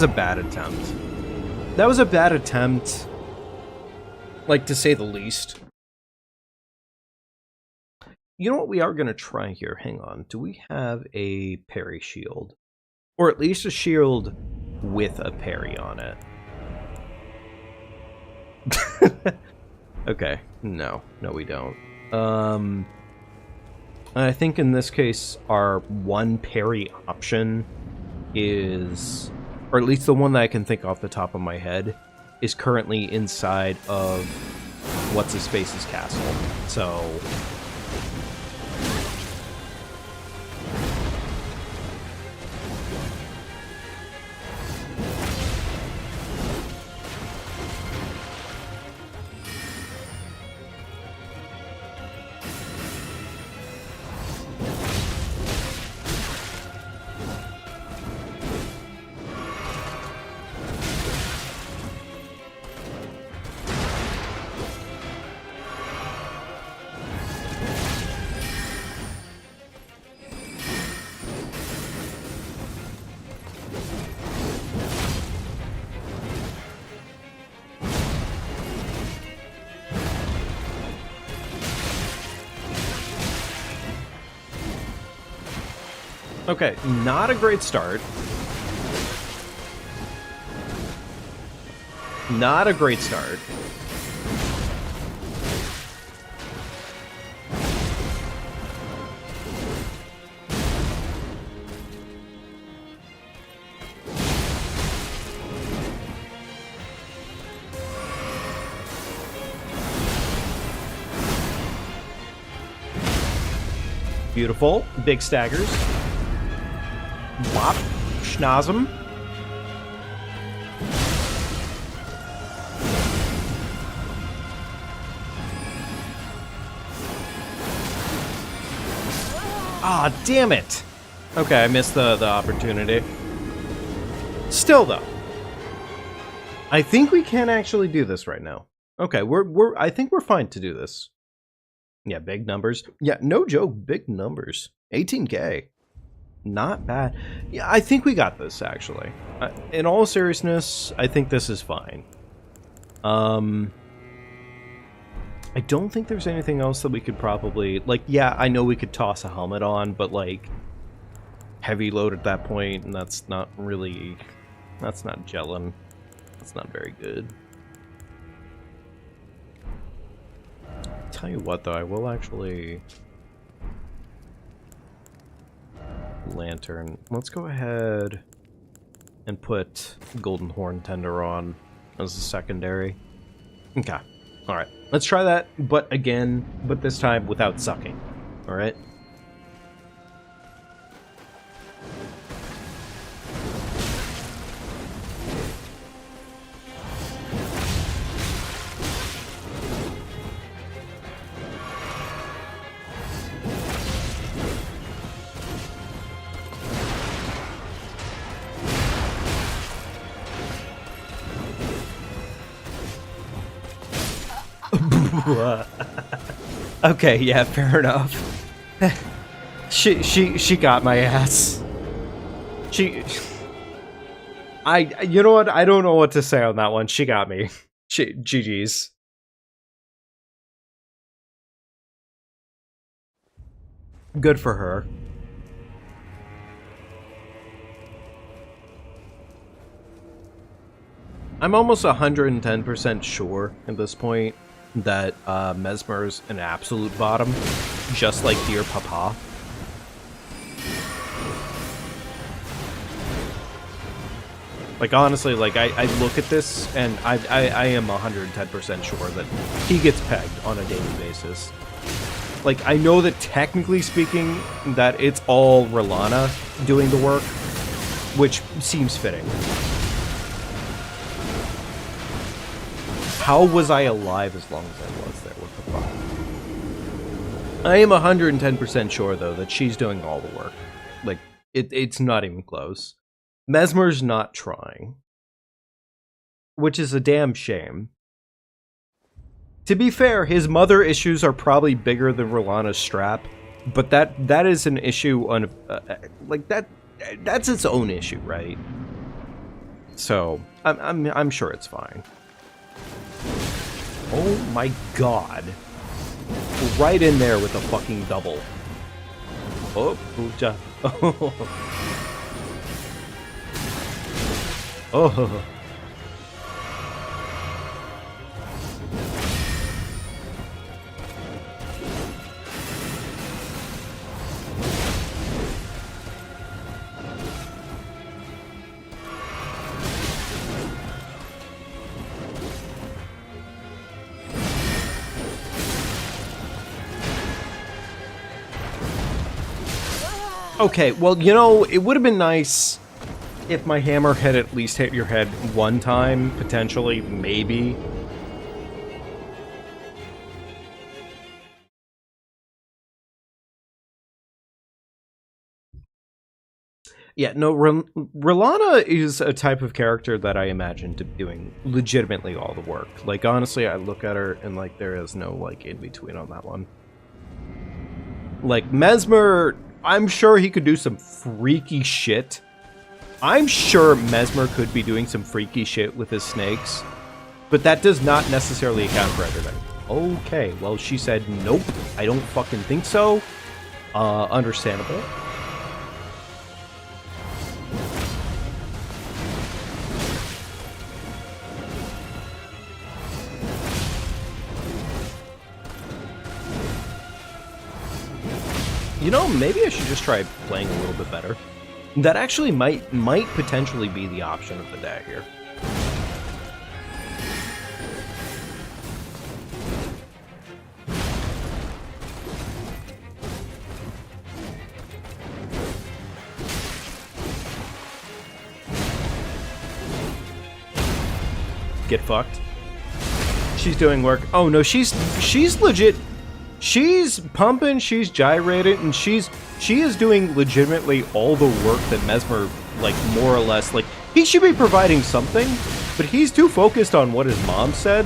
bad attempt. That was a bad attempt, like, to say the least. You know what we are going to try here? Hang on. Do we have a parry shield? Or at least a shield with a parry on it. Okay. No, we don't. I think in this case, our one parry option is, or at least the one that I can think off the top of my head, is currently inside of What's-His-Face's castle. So... Okay, not a great start. Not a great start. Beautiful. Big staggers. Wop. Schnozem. Ah, damn it. Okay, I missed the opportunity. Still, though, I think we can actually do this right now. Okay, I think we're fine to do this. Yeah, big numbers. Yeah, no joke, big numbers. 18K. Not bad. Yeah, I think we got this, actually. In all seriousness, I think this is fine. I don't think there's anything else that we could probably... Like, yeah, I know we could toss a helmet on, but, like, heavy load at that point, and that's not really... That's not gelling. That's not very good. Tell you what, though, I will actually... Lantern. Let's go ahead and put Golden Horn Tender on as a secondary. Okay. Alright. Let's try that, but this time without sucking. Alright? Okay, yeah, fair enough. She got my ass. You know what? I don't know what to say on that one. She got me. GG's. Good for her. I'm almost 110% sure at this point that Mesmer's an absolute bottom, just like Dear Papa. Like, honestly, like, I look at this, and I am 110% sure that he gets pegged on a daily basis. Like, I know that technically speaking, that it's all Relana doing the work, which seems fitting. How was I alive as long as I was there? What the fuck? I am 110% sure, though, that she's doing all the work. Like, it's not even close. Mesmer's not trying, which is a damn shame. To be fair, his mother issues are probably bigger than Rolana's strap, but that is an issue on like that's its own issue, right? So I'm sure it's fine. Oh my god! Right in there with a fucking double. Oh, puta. Oh. Okay, well, you know, it would have been nice if my hammer had at least hit your head one time, potentially, maybe. Yeah, no, Rolana is a type of character that I imagine doing legitimately all the work. Like, honestly, I look at her and, like, there is no, like, in-between on that one. Like, Mesmer, I'm sure he could do some freaky shit. I'm sure Mesmer could be doing some freaky shit with his snakes, but that does not necessarily account for everything. Okay, well, she said, nope, I don't fucking think so. Understandable. You know, maybe I should just try playing a little bit better. That actually might potentially be the option of the day here. Get fucked. She's doing work. Oh no, she's legit. She's pumping, she's gyrating, and she is doing legitimately all the work that Mesmer, like, more or less, like, he should be providing something, but he's too focused on what his mom said.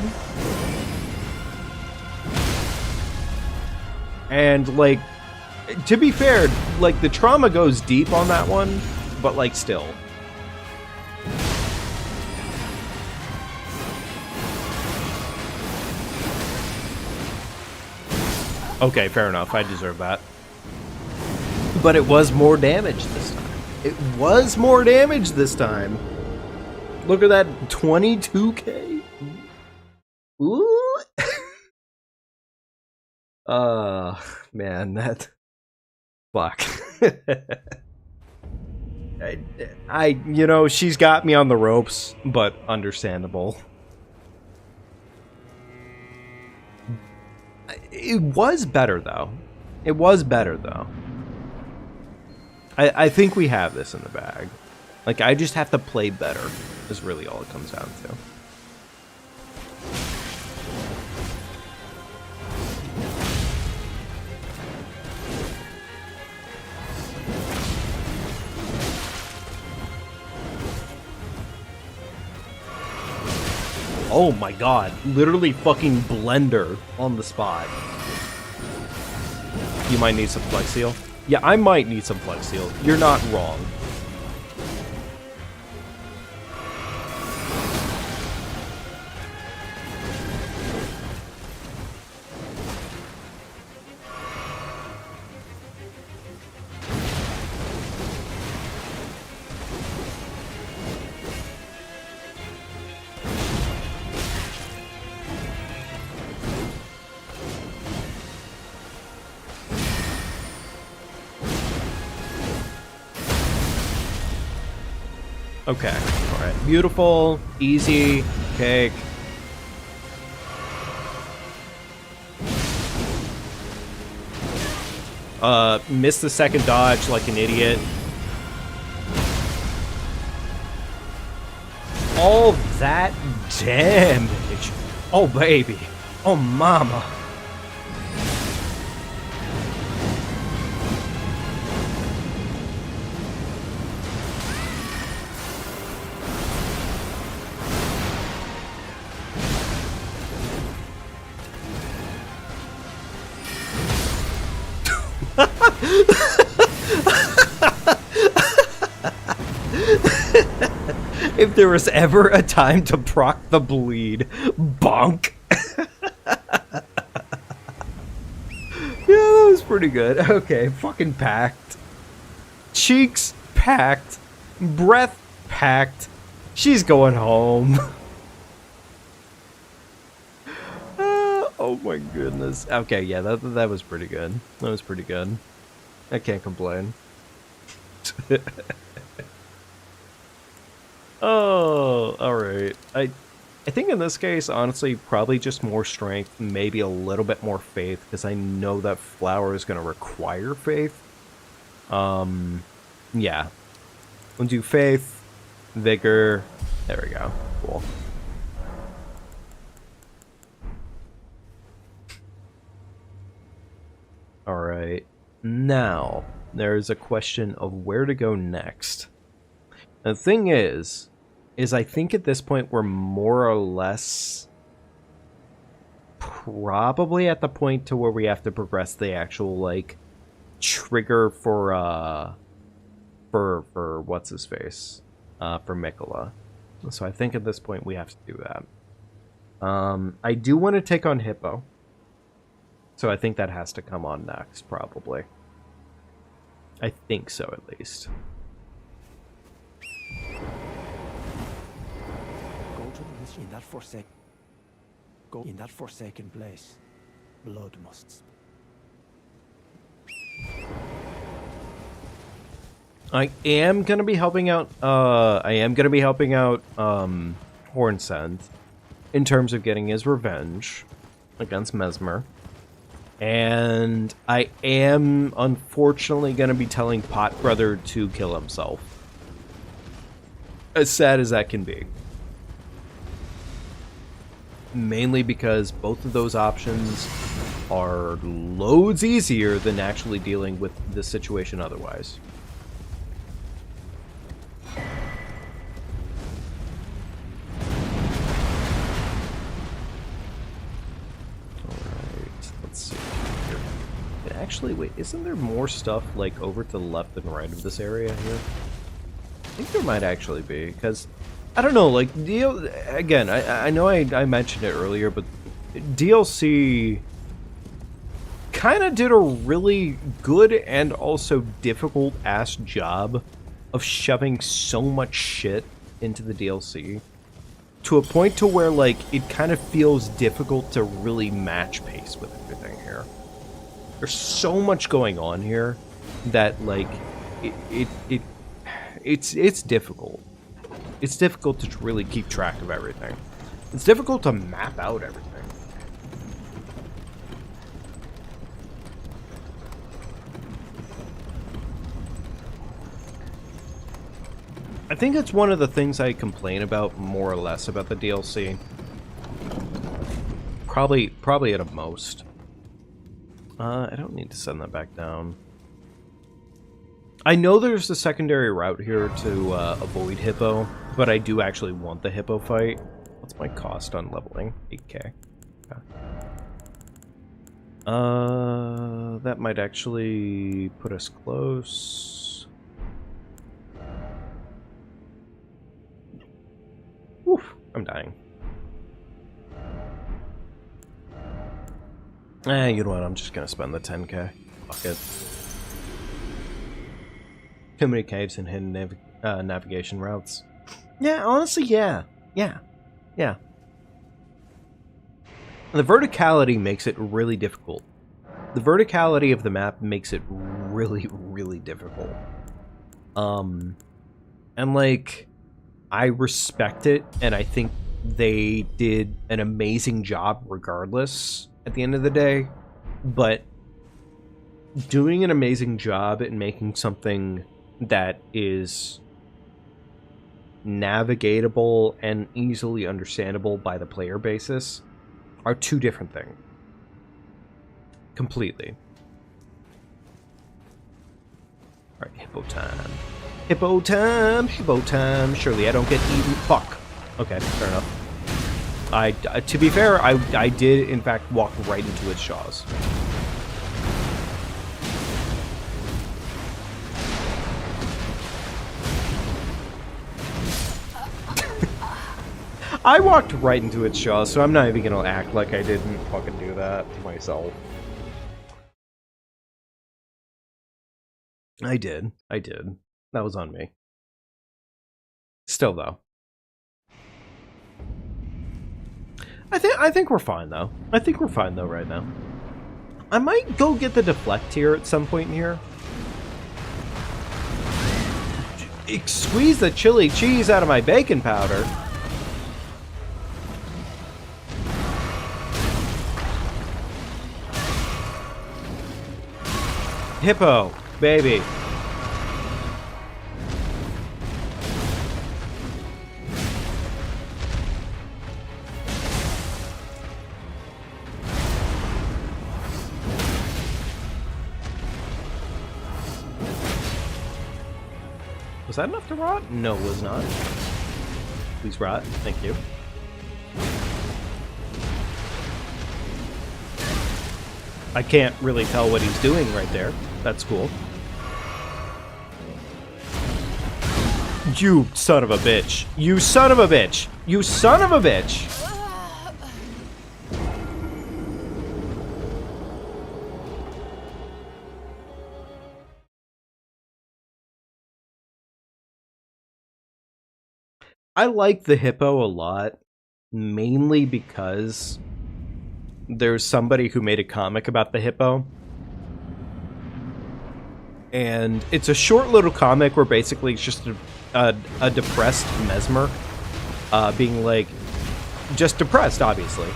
And, like, to be fair, like, the trauma goes deep on that one, but, like, still. Okay, fair enough. I deserve that. But it was more damage this time. It was more damage this time. Look at that 22k. Ooh. Man, that fuck. I you know, she's got me on the ropes, but understandable. It was better, though. It was better, though. I think we have this in the bag. Like, I just have to play better, is really all it comes down to. Oh my god, literally fucking blender on the spot. You might need some Flex Seal. Yeah, I might need some Flex Seal. You're not wrong. Okay, alright. Beautiful, easy, cake. Missed the second dodge like an idiot. All that damage. Oh, baby. Oh, mama. If there was ever a time to proc the bleed, bonk. Yeah, that was pretty good. Okay, fucking packed. Cheeks packed. Breath packed. She's going home. Oh my goodness. Okay, yeah, that was pretty good. That was pretty good. I can't complain. Oh, alright. I think in this case, honestly, probably just more strength, maybe a little bit more faith, because I know that flower is going to require faith. Yeah. We'll do faith, vigor. There we go. Cool. Alright. Now, there's a question of where to go next. The thing is I think at this point we're more or less probably at the point to where we have to progress the actual, like, trigger for what's his face? For Mikola. So I think at this point we have to do that. I do want to take on Hippo. So I think that has to come on next, probably. I think so, at least. Go in that forsaken place. Blood must. I am gonna be helping out. Hornsend in terms of getting his revenge against Mesmer, and I am unfortunately gonna be telling Pot Brother to kill himself. As sad as that can be. Mainly because both of those options are loads easier than actually dealing with this situation otherwise. Alright, let's see here. Actually, wait, isn't there more stuff, like, over to the left and right of this area here? I think there might actually be, because I don't know, like, again, I know I mentioned it earlier, but DLC kind of did a really good and also difficult-ass job of shoving so much shit into the DLC to a point to where, like, it kind of feels difficult to really match pace with everything here. There's so much going on here that, like, it's difficult. It's difficult to really keep track of everything. It's difficult to map out everything. I think it's one of the things I complain about more or less about the DLC. Probably at a most. I don't need to send that back down. I know there's a secondary route here to avoid Hippo, but I do actually want the Hippo fight. What's my cost on leveling? 8k. Okay. That might actually put us close. Oof, I'm dying. You know what? I'm just gonna spend the 10k. Fuck it. Too many caves and hidden navigation routes. Yeah, honestly, yeah. And the verticality makes it really difficult. The verticality of the map makes it really, really difficult. And, like, I respect it, and I think they did an amazing job regardless at the end of the day, but doing an amazing job at making something that is navigatable and easily understandable by the player basis are two different things. Completely. Alright, hippo time. Hippo time! Hippo time! Surely I don't get eaten. Fuck. Okay, fair enough. To be fair, I did, in fact, walk right into its jaws. I walked right into its jaws, so I'm not even gonna act like I didn't fucking do that myself. I did. That was on me. Still, though. I think we're fine, though. I think we're fine, though, right now. I might go get the deflect here at some point in here. Squeeze the chili cheese out of my bacon powder. Hippo, baby. Was that enough to rot? No, it was not. Please rot. Thank you. I can't really tell what he's doing right there. That's cool. You son of a bitch. You son of a bitch. You son of a bitch. I like the hippo a lot, mainly because there's somebody who made a comic about the hippo. And it's a short little comic where basically it's just a depressed Mesmer being like, just depressed, obviously.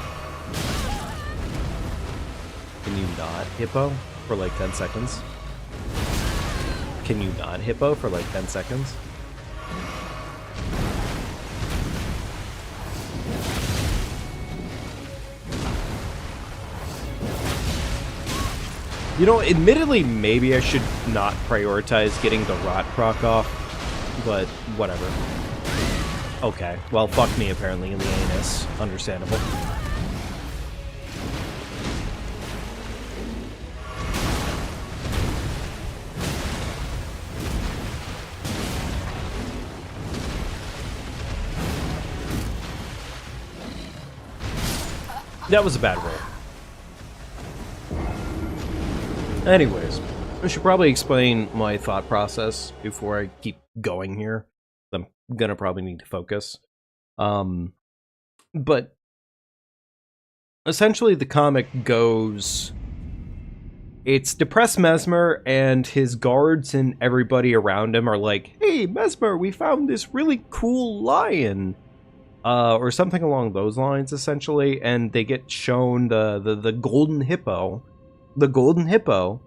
Can you not hippo for like 10 seconds? Can you not hippo for like 10 seconds? You know, admittedly, maybe I should not prioritize getting the rot proc off, but whatever. Okay, well, fuck me, apparently, in the anus. Understandable. That was a bad roll. Anyways, I should probably explain my thought process before I keep going here. I'm gonna probably need to focus. But essentially the comic goes, it's depressed Mesmer and his guards and everybody around him are like, hey Mesmer, we found this really cool lion. Or something along those lines, essentially, and they get shown the golden hippo. The golden hippo,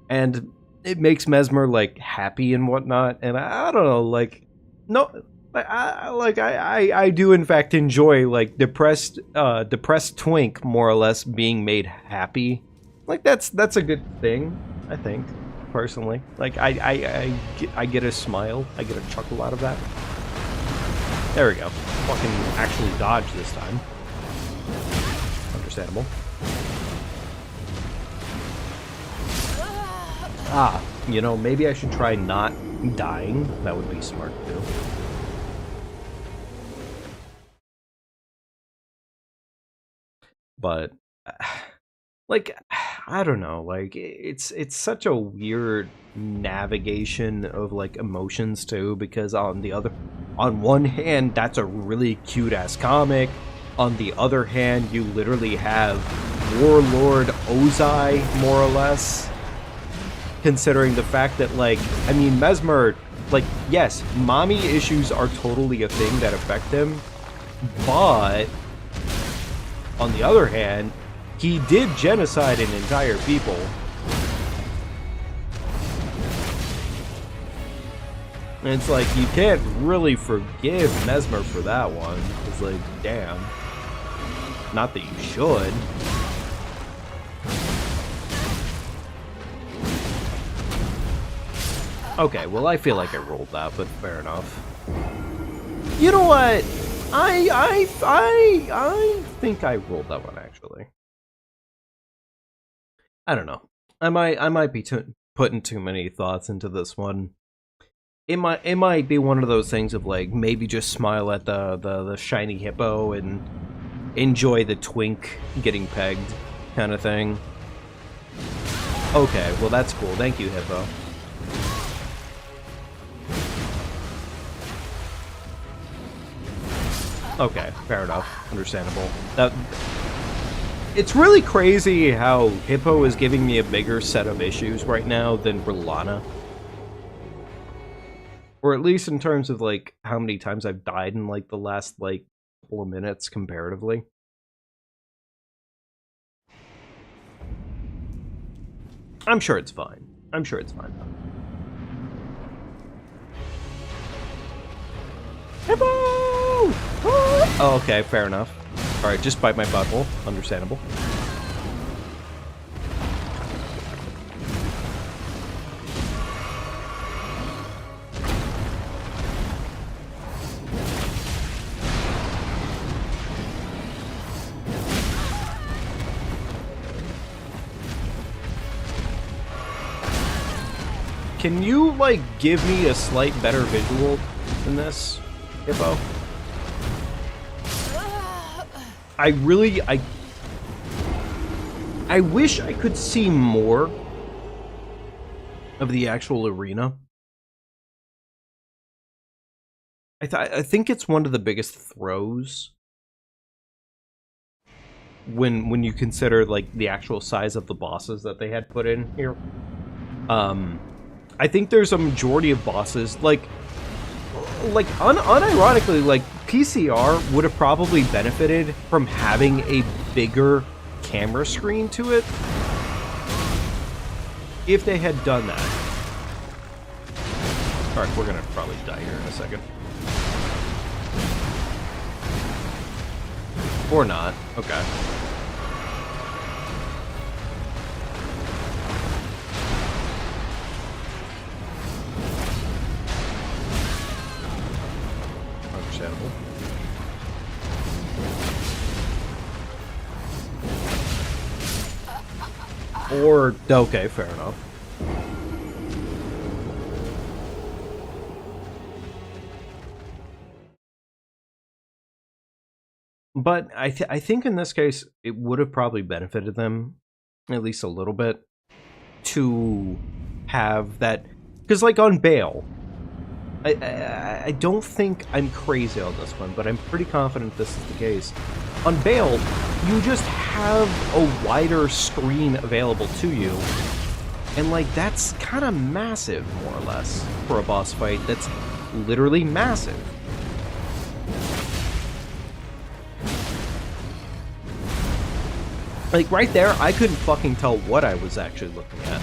and it makes Mesmer like happy and whatnot, and I don't know, like, no, I do in fact enjoy like depressed twink more or less being made happy. Like that's a good thing, I think, personally. Like I get a smile, I get a chuckle out of that. There we go. Fucking actually dodge this time. Understandable. Ah, you know, maybe I should try not dying. That would be smart too. But like, I don't know, like it's such a weird navigation of like emotions too, because on one hand that's a really cute ass comic, on the other hand you literally have Warlord Ozai more or less, considering the fact that, like, I mean, Mesmer, like, yes, mommy issues are totally a thing that affect him, but on the other hand, he did genocide an entire people. And it's like, you can't really forgive Mesmer for that one. It's like, damn. Not that you should. Okay, well, I feel like I rolled that, but fair enough. You know what? I think I rolled that one, actually. I don't know. I might be putting too many thoughts into this one. it might be one of those things of like maybe just smile at the shiny hippo and enjoy the twink getting pegged kind of thing. Okay, well that's cool. Thank you, hippo. Okay, fair enough. Understandable. It's really crazy how Hippo is giving me a bigger set of issues right now than R'Lana. Or at least in terms of, like, how many times I've died in, like, the last, like, couple of minutes comparatively. I'm sure it's fine. I'm sure it's fine, though. Hippo! Oh, okay, fair enough. Alright, just bite my butthole. Understandable. Can you, like, give me a slight better visual than this, Hippo? I wish I could see more of the actual arena. I think it's one of the biggest throws when you consider like the actual size of the bosses that they had put in here. I think there's a majority of bosses like unironically, like PCR would have probably benefited from having a bigger camera screen to it if they had done that. Alright, we're gonna probably die here in a second. Or not. Okay. Understandable. Or, okay, fair enough. But I think in this case, it would have probably benefited them, at least a little bit, to have that... Because, like, on Bale, I don't think I'm crazy on this one, but I'm pretty confident this is the case. On Bale, you just have a wider screen available to you, and, like, that's kind of massive, more or less, for a boss fight. That's literally massive. Like, right there, I couldn't fucking tell what I was actually looking at.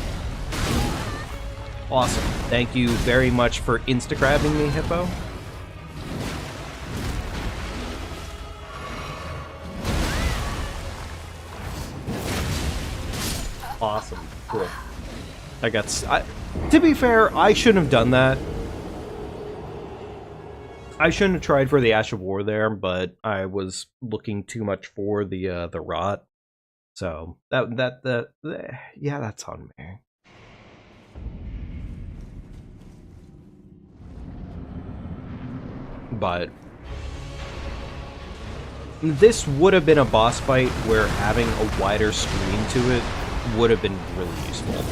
Awesome. Thank you very much for insta-grabbing me, Hippo. Awesome. Cool. To be fair, I shouldn't have done that. I shouldn't have tried for the Ash of War there, but I was looking too much for the rot. So yeah, that's on me. But this would have been a boss fight where having a wider screen to it would have been really useful.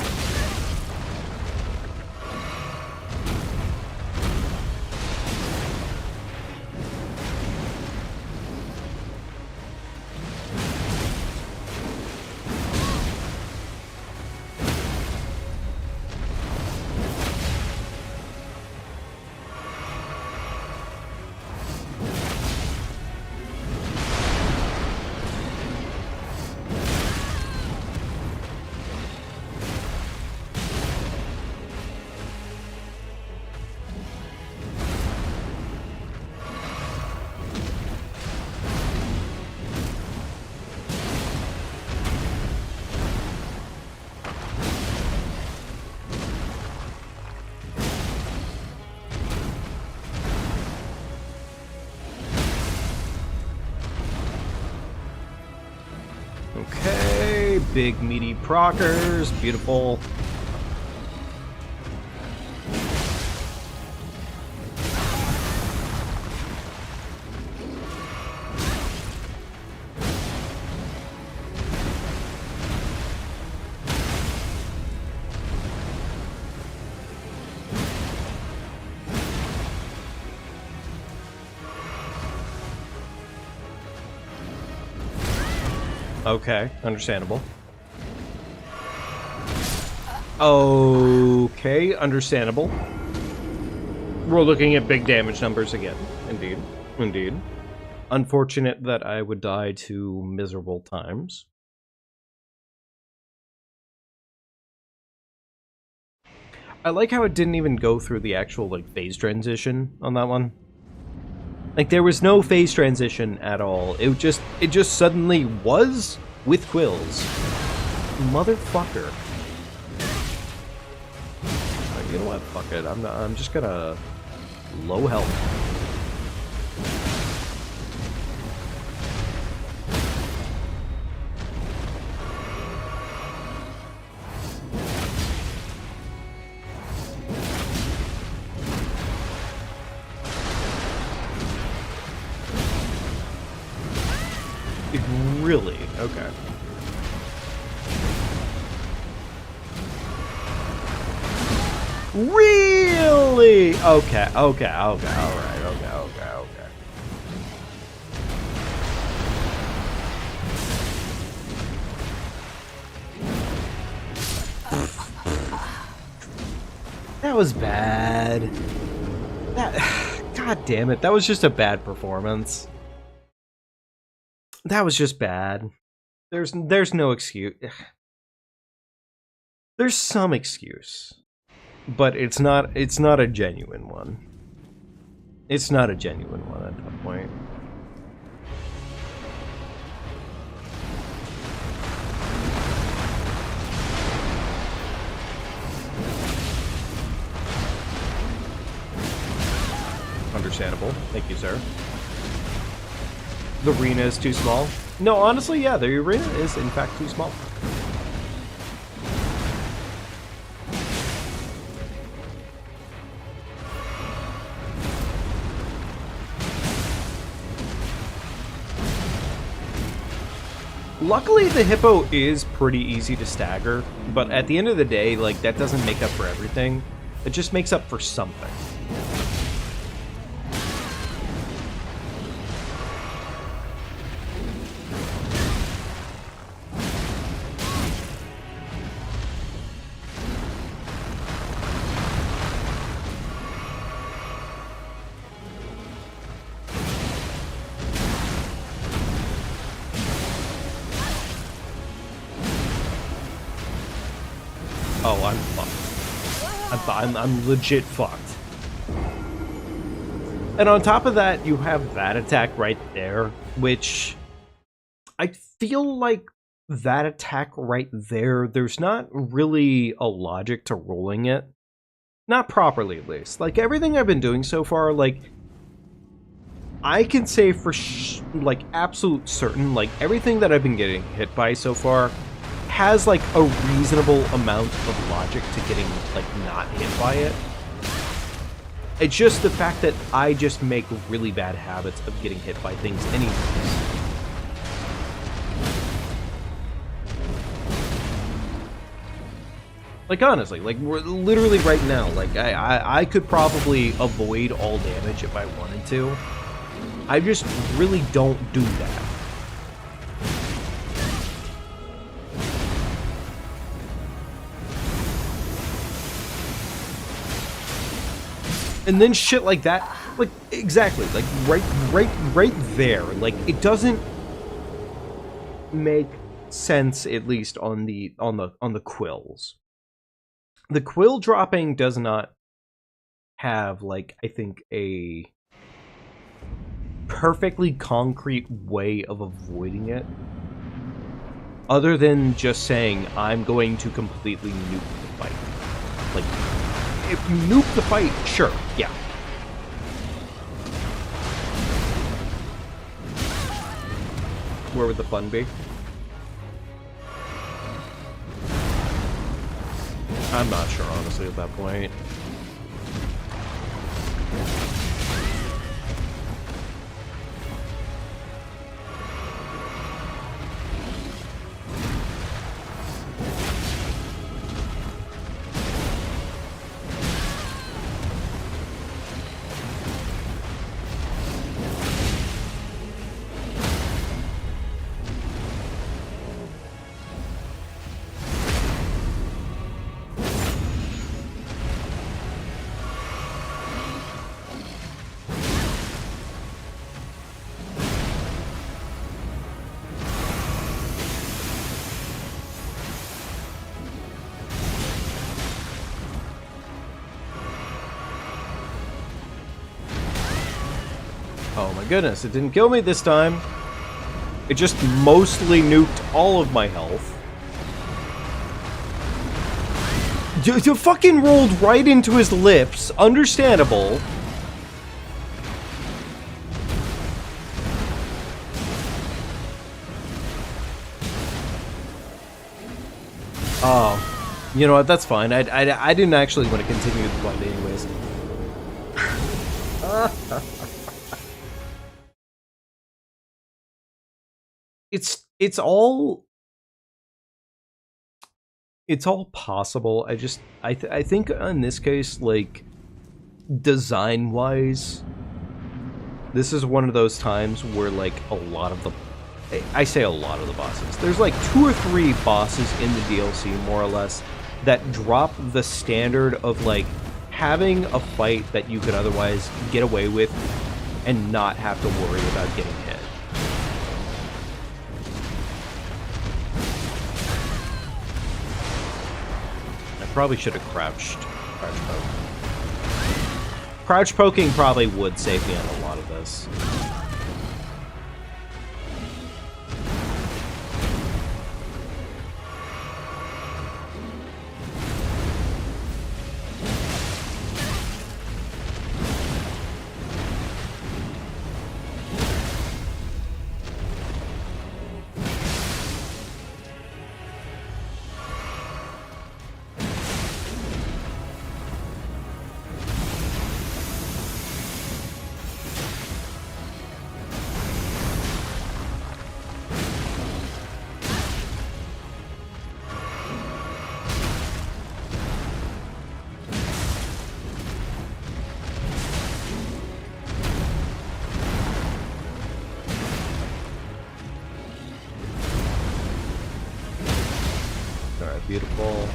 Okay, big meaty proccers, beautiful. Okay, understandable. Okay, understandable. We're looking at big damage numbers again. Indeed. Indeed. Unfortunate that I would die to miserable times. I like how it didn't even go through the actual, like, phase transition on that one. Like, there was no phase transition at all. It just suddenly was with quills. Motherfucker. You know what? Fuck it. I'm just gonna low health. Really? Okay. Really? Okay, alright, okay. That was bad. God damn it, that was just a bad performance. That was just bad. There's no excuse. There's some excuse. But it's not a genuine one. It's not a genuine one at that point. Understandable. Thank you, sir. The arena is too small. No, honestly, yeah, the arena is in fact too small. Luckily, the hippo is pretty easy to stagger, but at the end of the day, like, that doesn't make up for everything. It just makes up for something. Oh, I'm fucked. I'm legit fucked. And on top of that, you have that attack right there, which I feel like that attack right there, there's not really a logic to rolling it. Not properly, at least. Like, everything I've been doing so far, like, I can say for, like, absolute certain, like, everything that I've been getting hit by so far has, like, a reasonable amount of logic to getting, like, not hit by it. It's just the fact that I just make really bad habits of getting hit by things anyways. Like, honestly, like, we're literally right now, like, I could probably avoid all damage if I wanted to. I just really don't do that. And then shit like that, like, exactly, like, right there, like, it doesn't make sense, at least on the quills. The quill dropping does not have, like, I think a perfectly concrete way of avoiding it, other than just saying, I'm going to completely nuke the fight. Like, if you nuke the fight, sure, yeah. Where would the fun be? I'm not sure, honestly, at that point. Oh my goodness, it didn't kill me this time. It just mostly nuked all of my health. You fucking rolled right into his lips. Understandable. Oh, you know what? That's fine. I didn't actually want to continue the fight anyways. It's all possible. I think in this case, like, design wise, this is one of those times where, like, a lot of the, I say a lot of the bosses, there's like 2 or 3 bosses in the DLC more or less that drop the standard of like having a fight that you could otherwise get away with and not have to worry about getting hit. Probably should have crouch poke. Crouch poking probably would save me on a lot of this. Beautiful.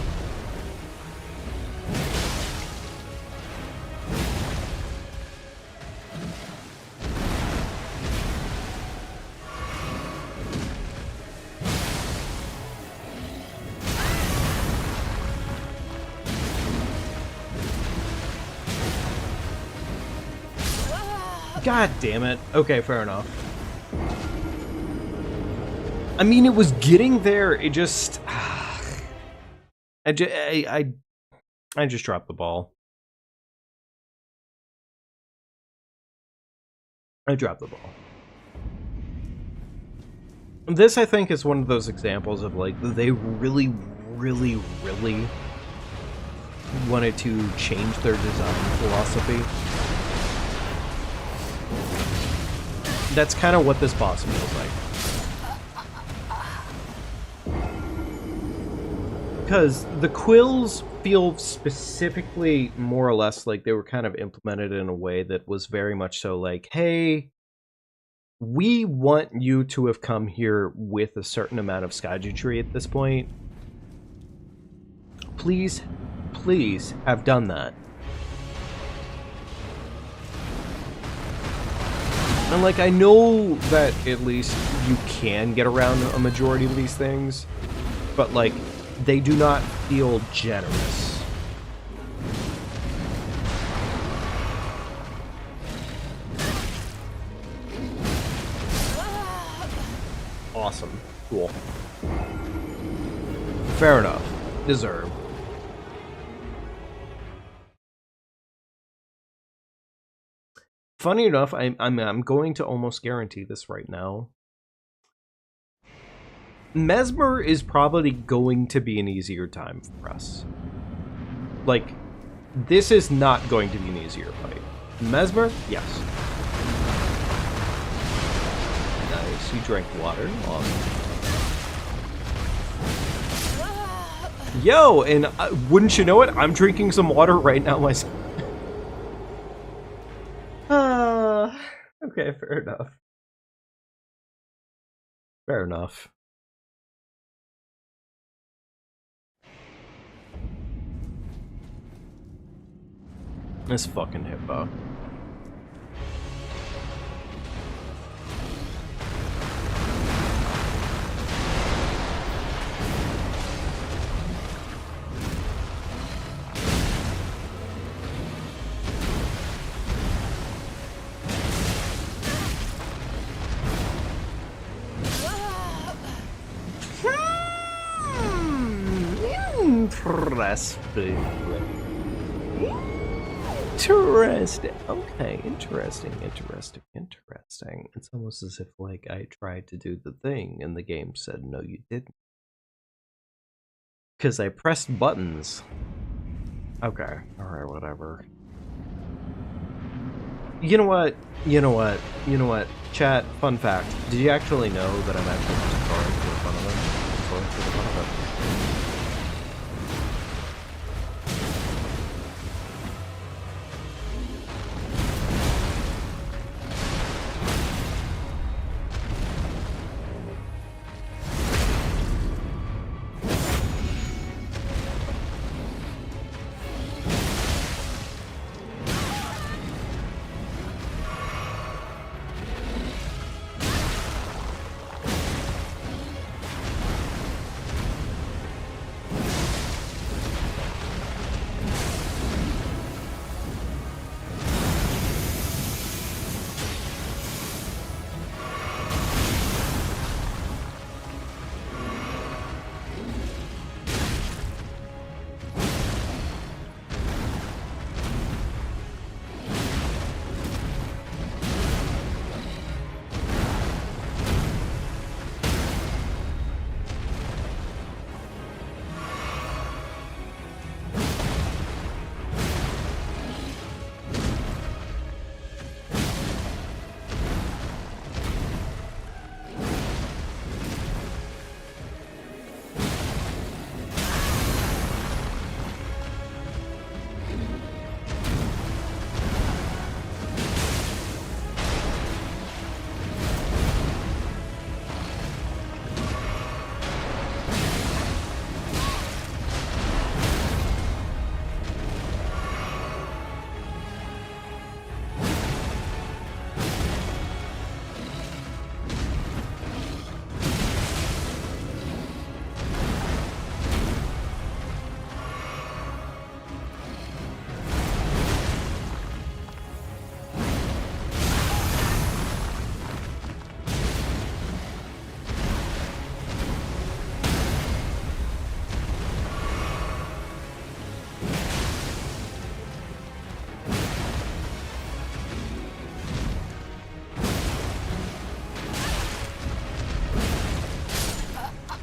God damn it. Okay, fair enough. I mean, it was getting there, it just... I just dropped the ball. I dropped the ball. This, I think, is one of those examples of, like, they really, really, really wanted to change their design philosophy. That's kind of what this boss feels like. Because the quills feel specifically more or less like they were kind of implemented in a way that was very much so like, hey, we want you to have come here with a certain amount of Skydutry at this point. Please, please have done that. And like, I know that at least you can get around a majority of these things, but like, they do not feel generous. Awesome. Cool. Fair enough. Deserved. Funny enough, I'm going to almost guarantee this right now. Mesmer is probably going to be an easier time for us. Like, this is not going to be an easier fight. Mesmer? Yes. Nice, you drank water. Awesome. Yo, and wouldn't you know it, I'm drinking some water right now myself. Okay, fair enough. Fair enough. This fucking hippo. Interesting. Interesting. Okay, interesting. It's almost as if, like, I tried to do the thing and the game said, no, you didn't. Because I pressed buttons. Okay, alright, whatever. You know what? Chat, fun fact. Did you actually know that I'm actually just going to the front of them? I'm going to the front of them.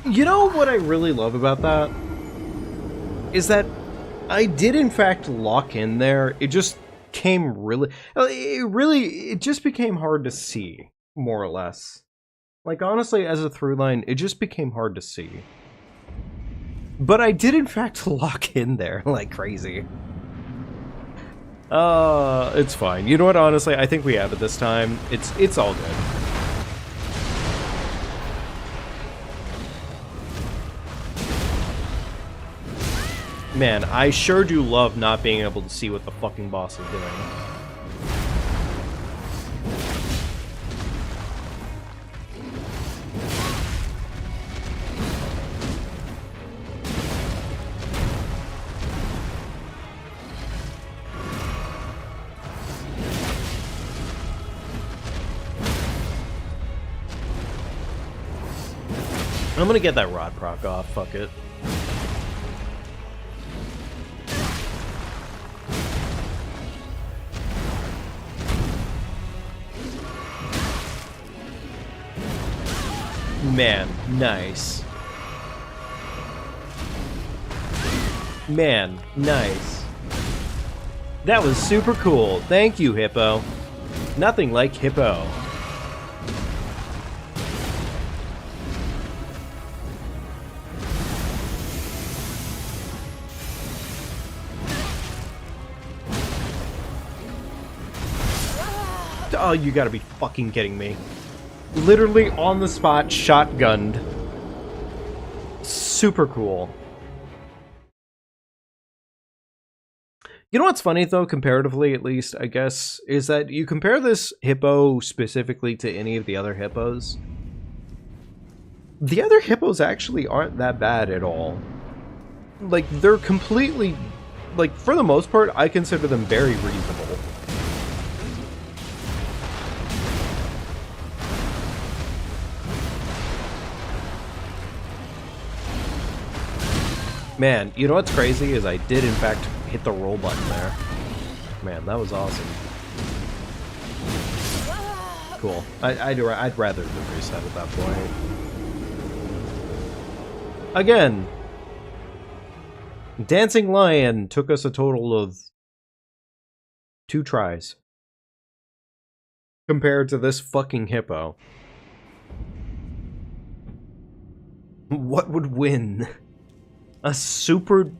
You know what I really love about that? Is that I did in fact lock in there. It just came really... It just became hard to see, more or less. Like, honestly, as a through line, it just became hard to see. But I did in fact lock in there like crazy. It's fine. You know what, honestly, I think we have it this time. It's all good. Man, I sure do love not being able to see what the fucking boss is doing. I'm gonna get that rod proc off, fuck it. Man, nice. Man, nice. That was super cool. Thank you, Hippo. Nothing like Hippo. Oh, you gotta be fucking kidding me. Literally on the spot, shotgunned. Super cool. You know what's funny, though, comparatively, at least, I guess, is that you compare this hippo specifically to any of the other hippos. The other hippos actually aren't that bad at all. Like, they're completely... Like, for the most part, I consider them very reasonable. Man, you know what's crazy is I did in fact hit the roll button there. Man, that was awesome. Cool. I'd rather than reset at that point. Again, Dancing Lion took us a total of 2 tries. Compared to this fucking hippo. What would win? A super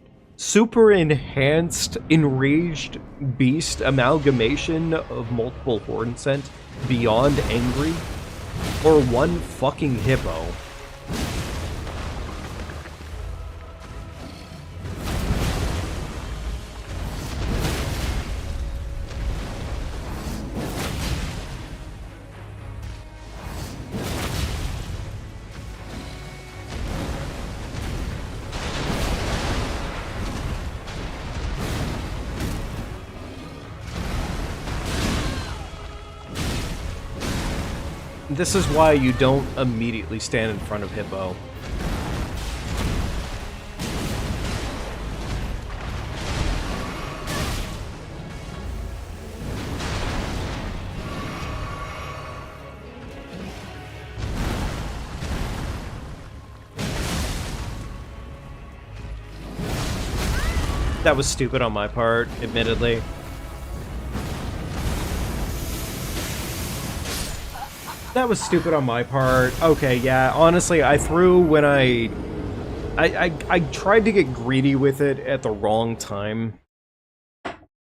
enhanced, enraged beast amalgamation of multiple horn scent beyond angry? Or one fucking hippo? This is why you don't immediately stand in front of Hippo. That was stupid on my part, admittedly. That was stupid on my part. Okay, yeah, honestly, I threw when I tried to get greedy with it at the wrong time. And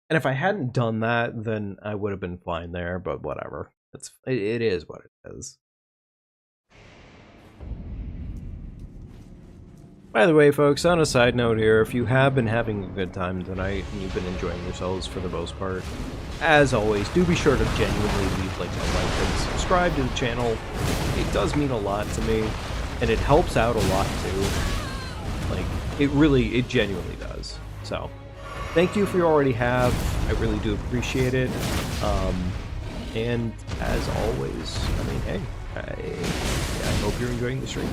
if I hadn't done that, then I would have been fine there, but whatever. It is what it is. By the way, folks, on a side note here, if you have been having a good time tonight and you've been enjoying yourselves for the most part, as always, do be sure to genuinely leave like a like and subscribe to the channel. It does mean a lot to me, and it helps out a lot too. Like, it genuinely does. So, thank you if you already have. I really do appreciate it. And as always, I mean, hey, I hope you're enjoying the stream.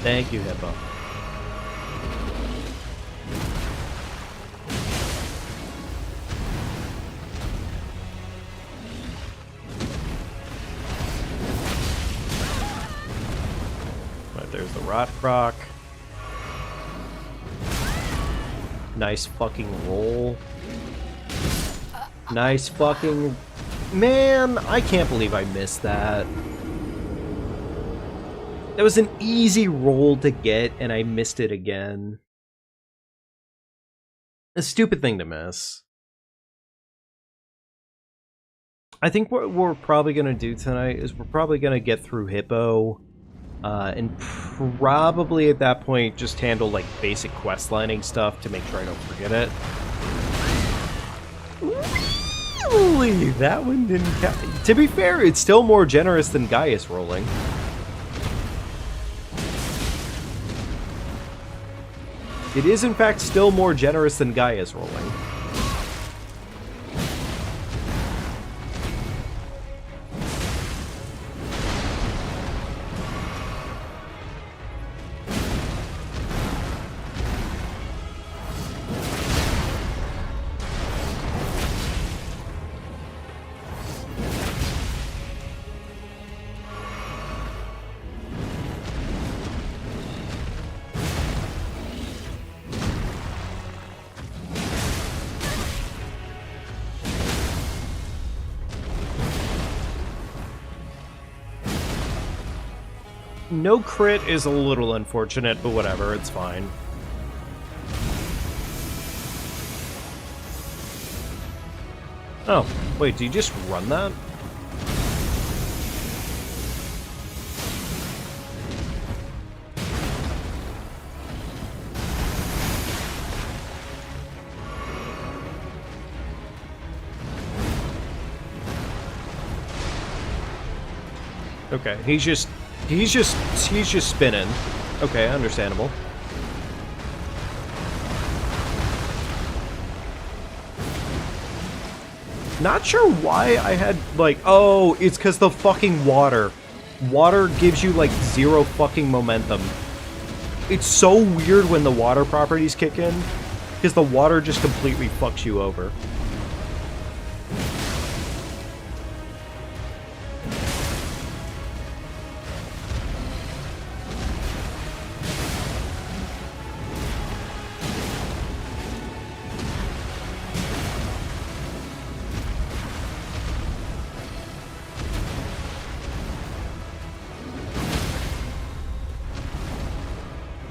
Thank you, Hippo. Right, there's the Rot Croc. Nice fucking roll. Nice fucking... Man, I can't believe I missed that. That was an easy roll to get, and I missed it again. A stupid thing to miss. I think what we're probably going to do tonight is we're probably going to get through Hippo, and probably at that point just handle like basic quest lining stuff to make sure I don't forget it. Really? That one didn't count. To be fair, it's still more generous than Gaius rolling. It is, in fact, still more generous than Gaius rolling. No crit is a little unfortunate, but whatever, it's fine. Oh, wait, do you just run that? Okay, he's just spinning. Okay, understandable. Not sure why I had, like, oh, it's because the fucking water. Water gives you, like, 0 fucking momentum. It's so weird when the water properties kick in, because the water just completely fucks you over.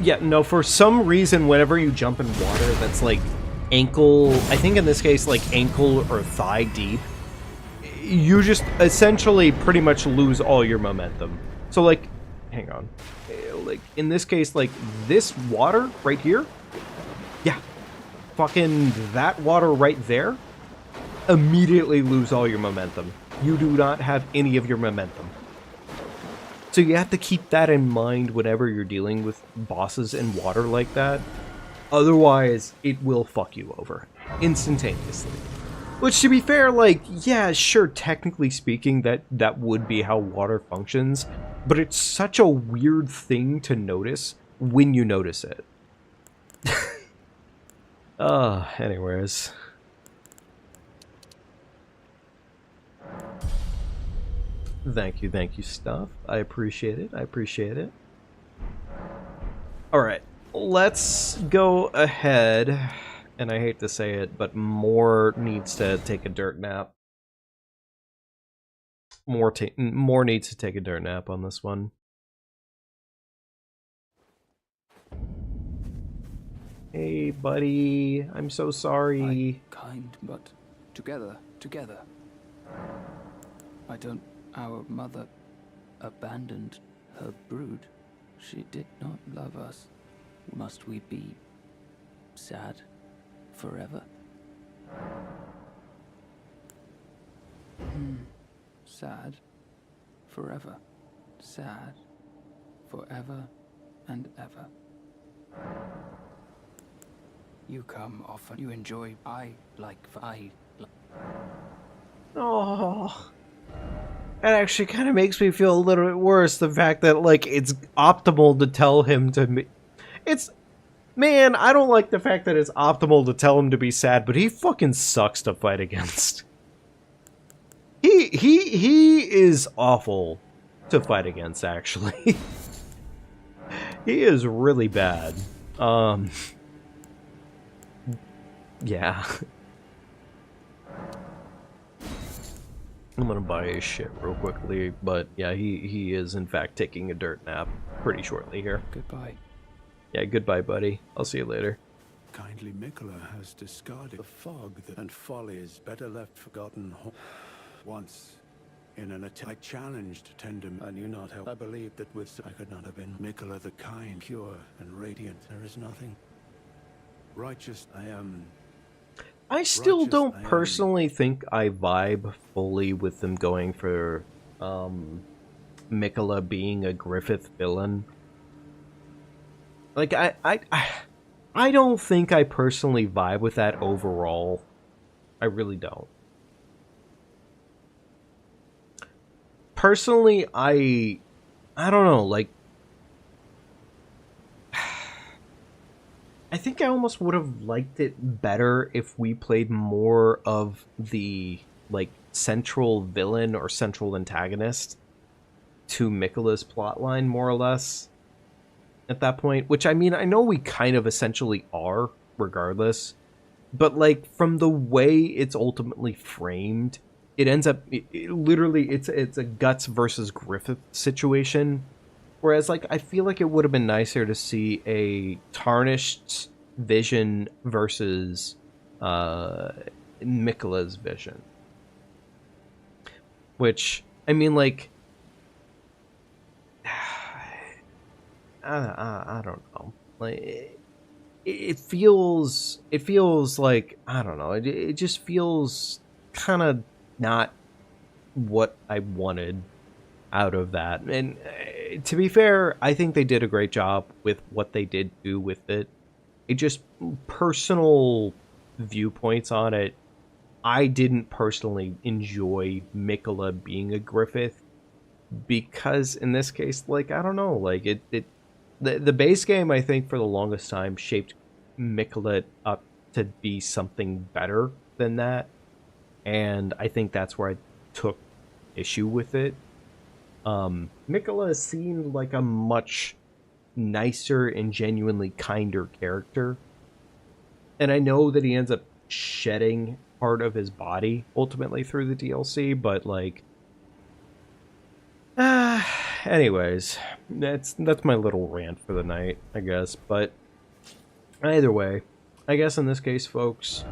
Yeah, no, for some reason, whenever you jump in water that's like ankle, I think in this case, like ankle or thigh deep, you just essentially pretty much lose all your momentum. So, like, hang on. Like, in this case, like, this water right here, yeah, fucking that water right there, immediately lose all your momentum. You do not have any of your momentum. So you have to keep that in mind whenever you're dealing with bosses in water like that. Otherwise, it will fuck you over instantaneously. Which, to be fair, like, yeah, sure, technically speaking, that would be how water functions, but it's such a weird thing to notice when you notice it. Anyways. Thank you, stuff. I appreciate it. I appreciate it. Alright, let's go ahead. And I hate to say it, but more needs to take a dirt nap. More needs to take a dirt nap on this one. Hey, buddy. I'm so sorry. Kind, but together. Our mother abandoned her brood. She did not love us. Must we be sad forever? Sad forever. Sad forever and ever. You come often. You enjoy. I like. Oh. That actually kind of makes me feel a little bit worse, the fact that, like, it's optimal to tell him to... Man, I don't like the fact that it's optimal to tell him to be sad, but he fucking sucks to fight against. He is awful to fight against, actually. He is really bad. Yeah. I'm gonna buy his shit real quickly, but yeah, he is in fact taking a dirt nap pretty shortly here. Goodbye. Yeah, goodbye, buddy. I'll see you later. Kindly Mikola has discarded the fog and follies better left forgotten. Once, in an attack, I challenged tender. I knew not how. I believed that with I could not have been Mikola the kind, pure and radiant. There is nothing righteous. I still don't personally think I vibe fully with them going for Mikola being a Griffith villain. Like, I don't think I personally vibe with that overall. I really don't. Personally, I don't know, like, I think I almost would have liked it better if we played more of the, like, central villain or central antagonist to Mikola's plotline, more or less, at that point. Which, I mean, I know we kind of essentially are, regardless. But, like, from the way it's ultimately framed, it ends up... literally, it's a Guts versus Griffith situation. Whereas, like, I feel like it would have been nicer to see a tarnished Vision versus Mikola's Vision. Which, I mean, like, I don't know. Like, it feels like, I don't know. It just feels kind of not what I wanted out of that. And to be fair, I think they did a great job with what they did do with it. It just, personal viewpoints on it, I didn't personally enjoy Mikola being a Griffith because in this case, like, I don't know, like the base game, I think, for the longest time shaped Mikola up to be something better than that, and I think that's where I took issue with it. Mikola seemed like a much nicer and genuinely kinder character, and I know that he ends up shedding part of his body ultimately through the DLC, but like, anyways, that's my little rant for the night, I guess. But either way, I guess in this case, folks,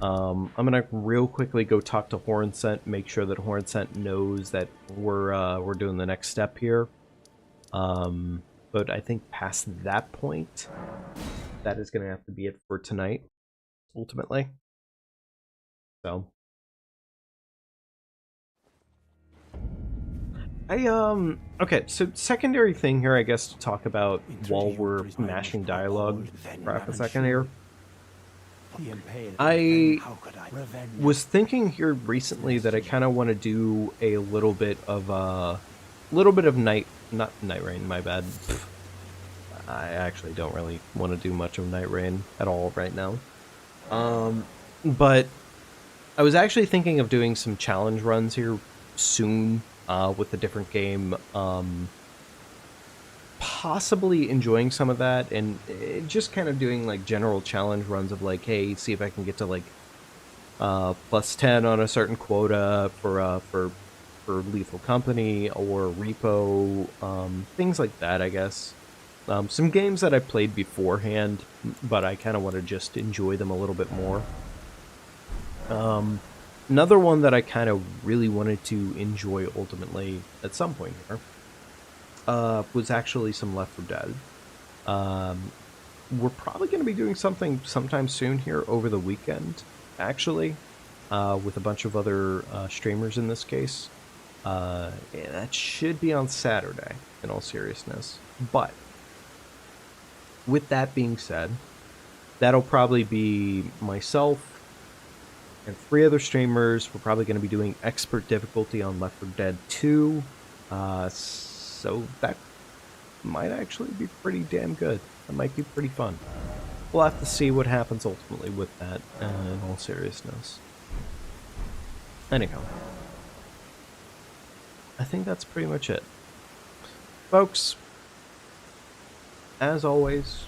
I'm gonna real quickly go talk to Hornsent, make sure that Hornsent knows that we're doing the next step here. But I think past that point, that is gonna have to be it for tonight, ultimately. So. Okay, so secondary thing here, I guess, to talk about while we're mashing dialogue for half a second here. I was thinking here recently that I kind of want to do a little bit of not Night Rain, my bad. I actually don't really want to do much of Night Rain at all right now. But I was actually thinking of doing some challenge runs here soon. With a different game, possibly enjoying some of that, and just kind of doing like general challenge runs of like, hey, see if I can get to like plus 10 on a certain quota for Lethal Company or Repo, things like that, I guess. Some games that I played beforehand, but I kind of want to just enjoy them a little bit more. Another one that I kind of really wanted to enjoy ultimately at some point here was actually some Left 4 Dead. We're probably going to be doing something sometime soon here over the weekend, actually, with a bunch of other streamers in this case. Yeah, that should be on Saturday, in all seriousness. But with that being said, that'll probably be myself and 3 other streamers. We're probably going to be doing expert difficulty on Left 4 Dead 2. So that might actually be pretty damn good. That might be pretty fun. We'll have to see what happens ultimately with that, in all seriousness. Anyhow, I think that's pretty much it. Folks, as always,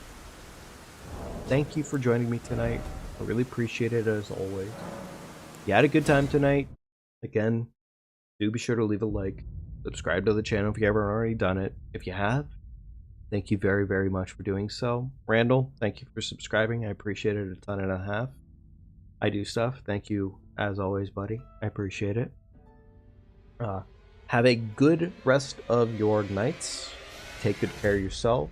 thank you for joining me tonight. I really appreciate it, as always. If you had a good time tonight, again, do be sure to leave a like, subscribe to the channel if you haven't already done it. If you have, thank you very, very much for doing so. Randall, thank you for subscribing. I appreciate it a ton and a half. I do stuff. Thank you, as always, buddy. I appreciate it. Have a good rest of your nights. Take good care of yourselves.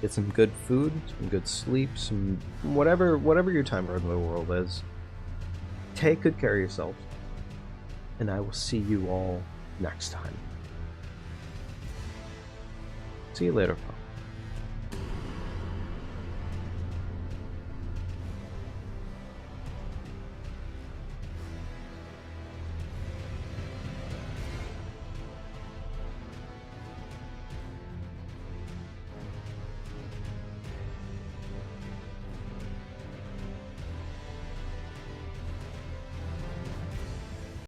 Get some good food, some good sleep, some whatever your time around the world is. Take good care of yourself, and I will see you all next time. See you later, folks.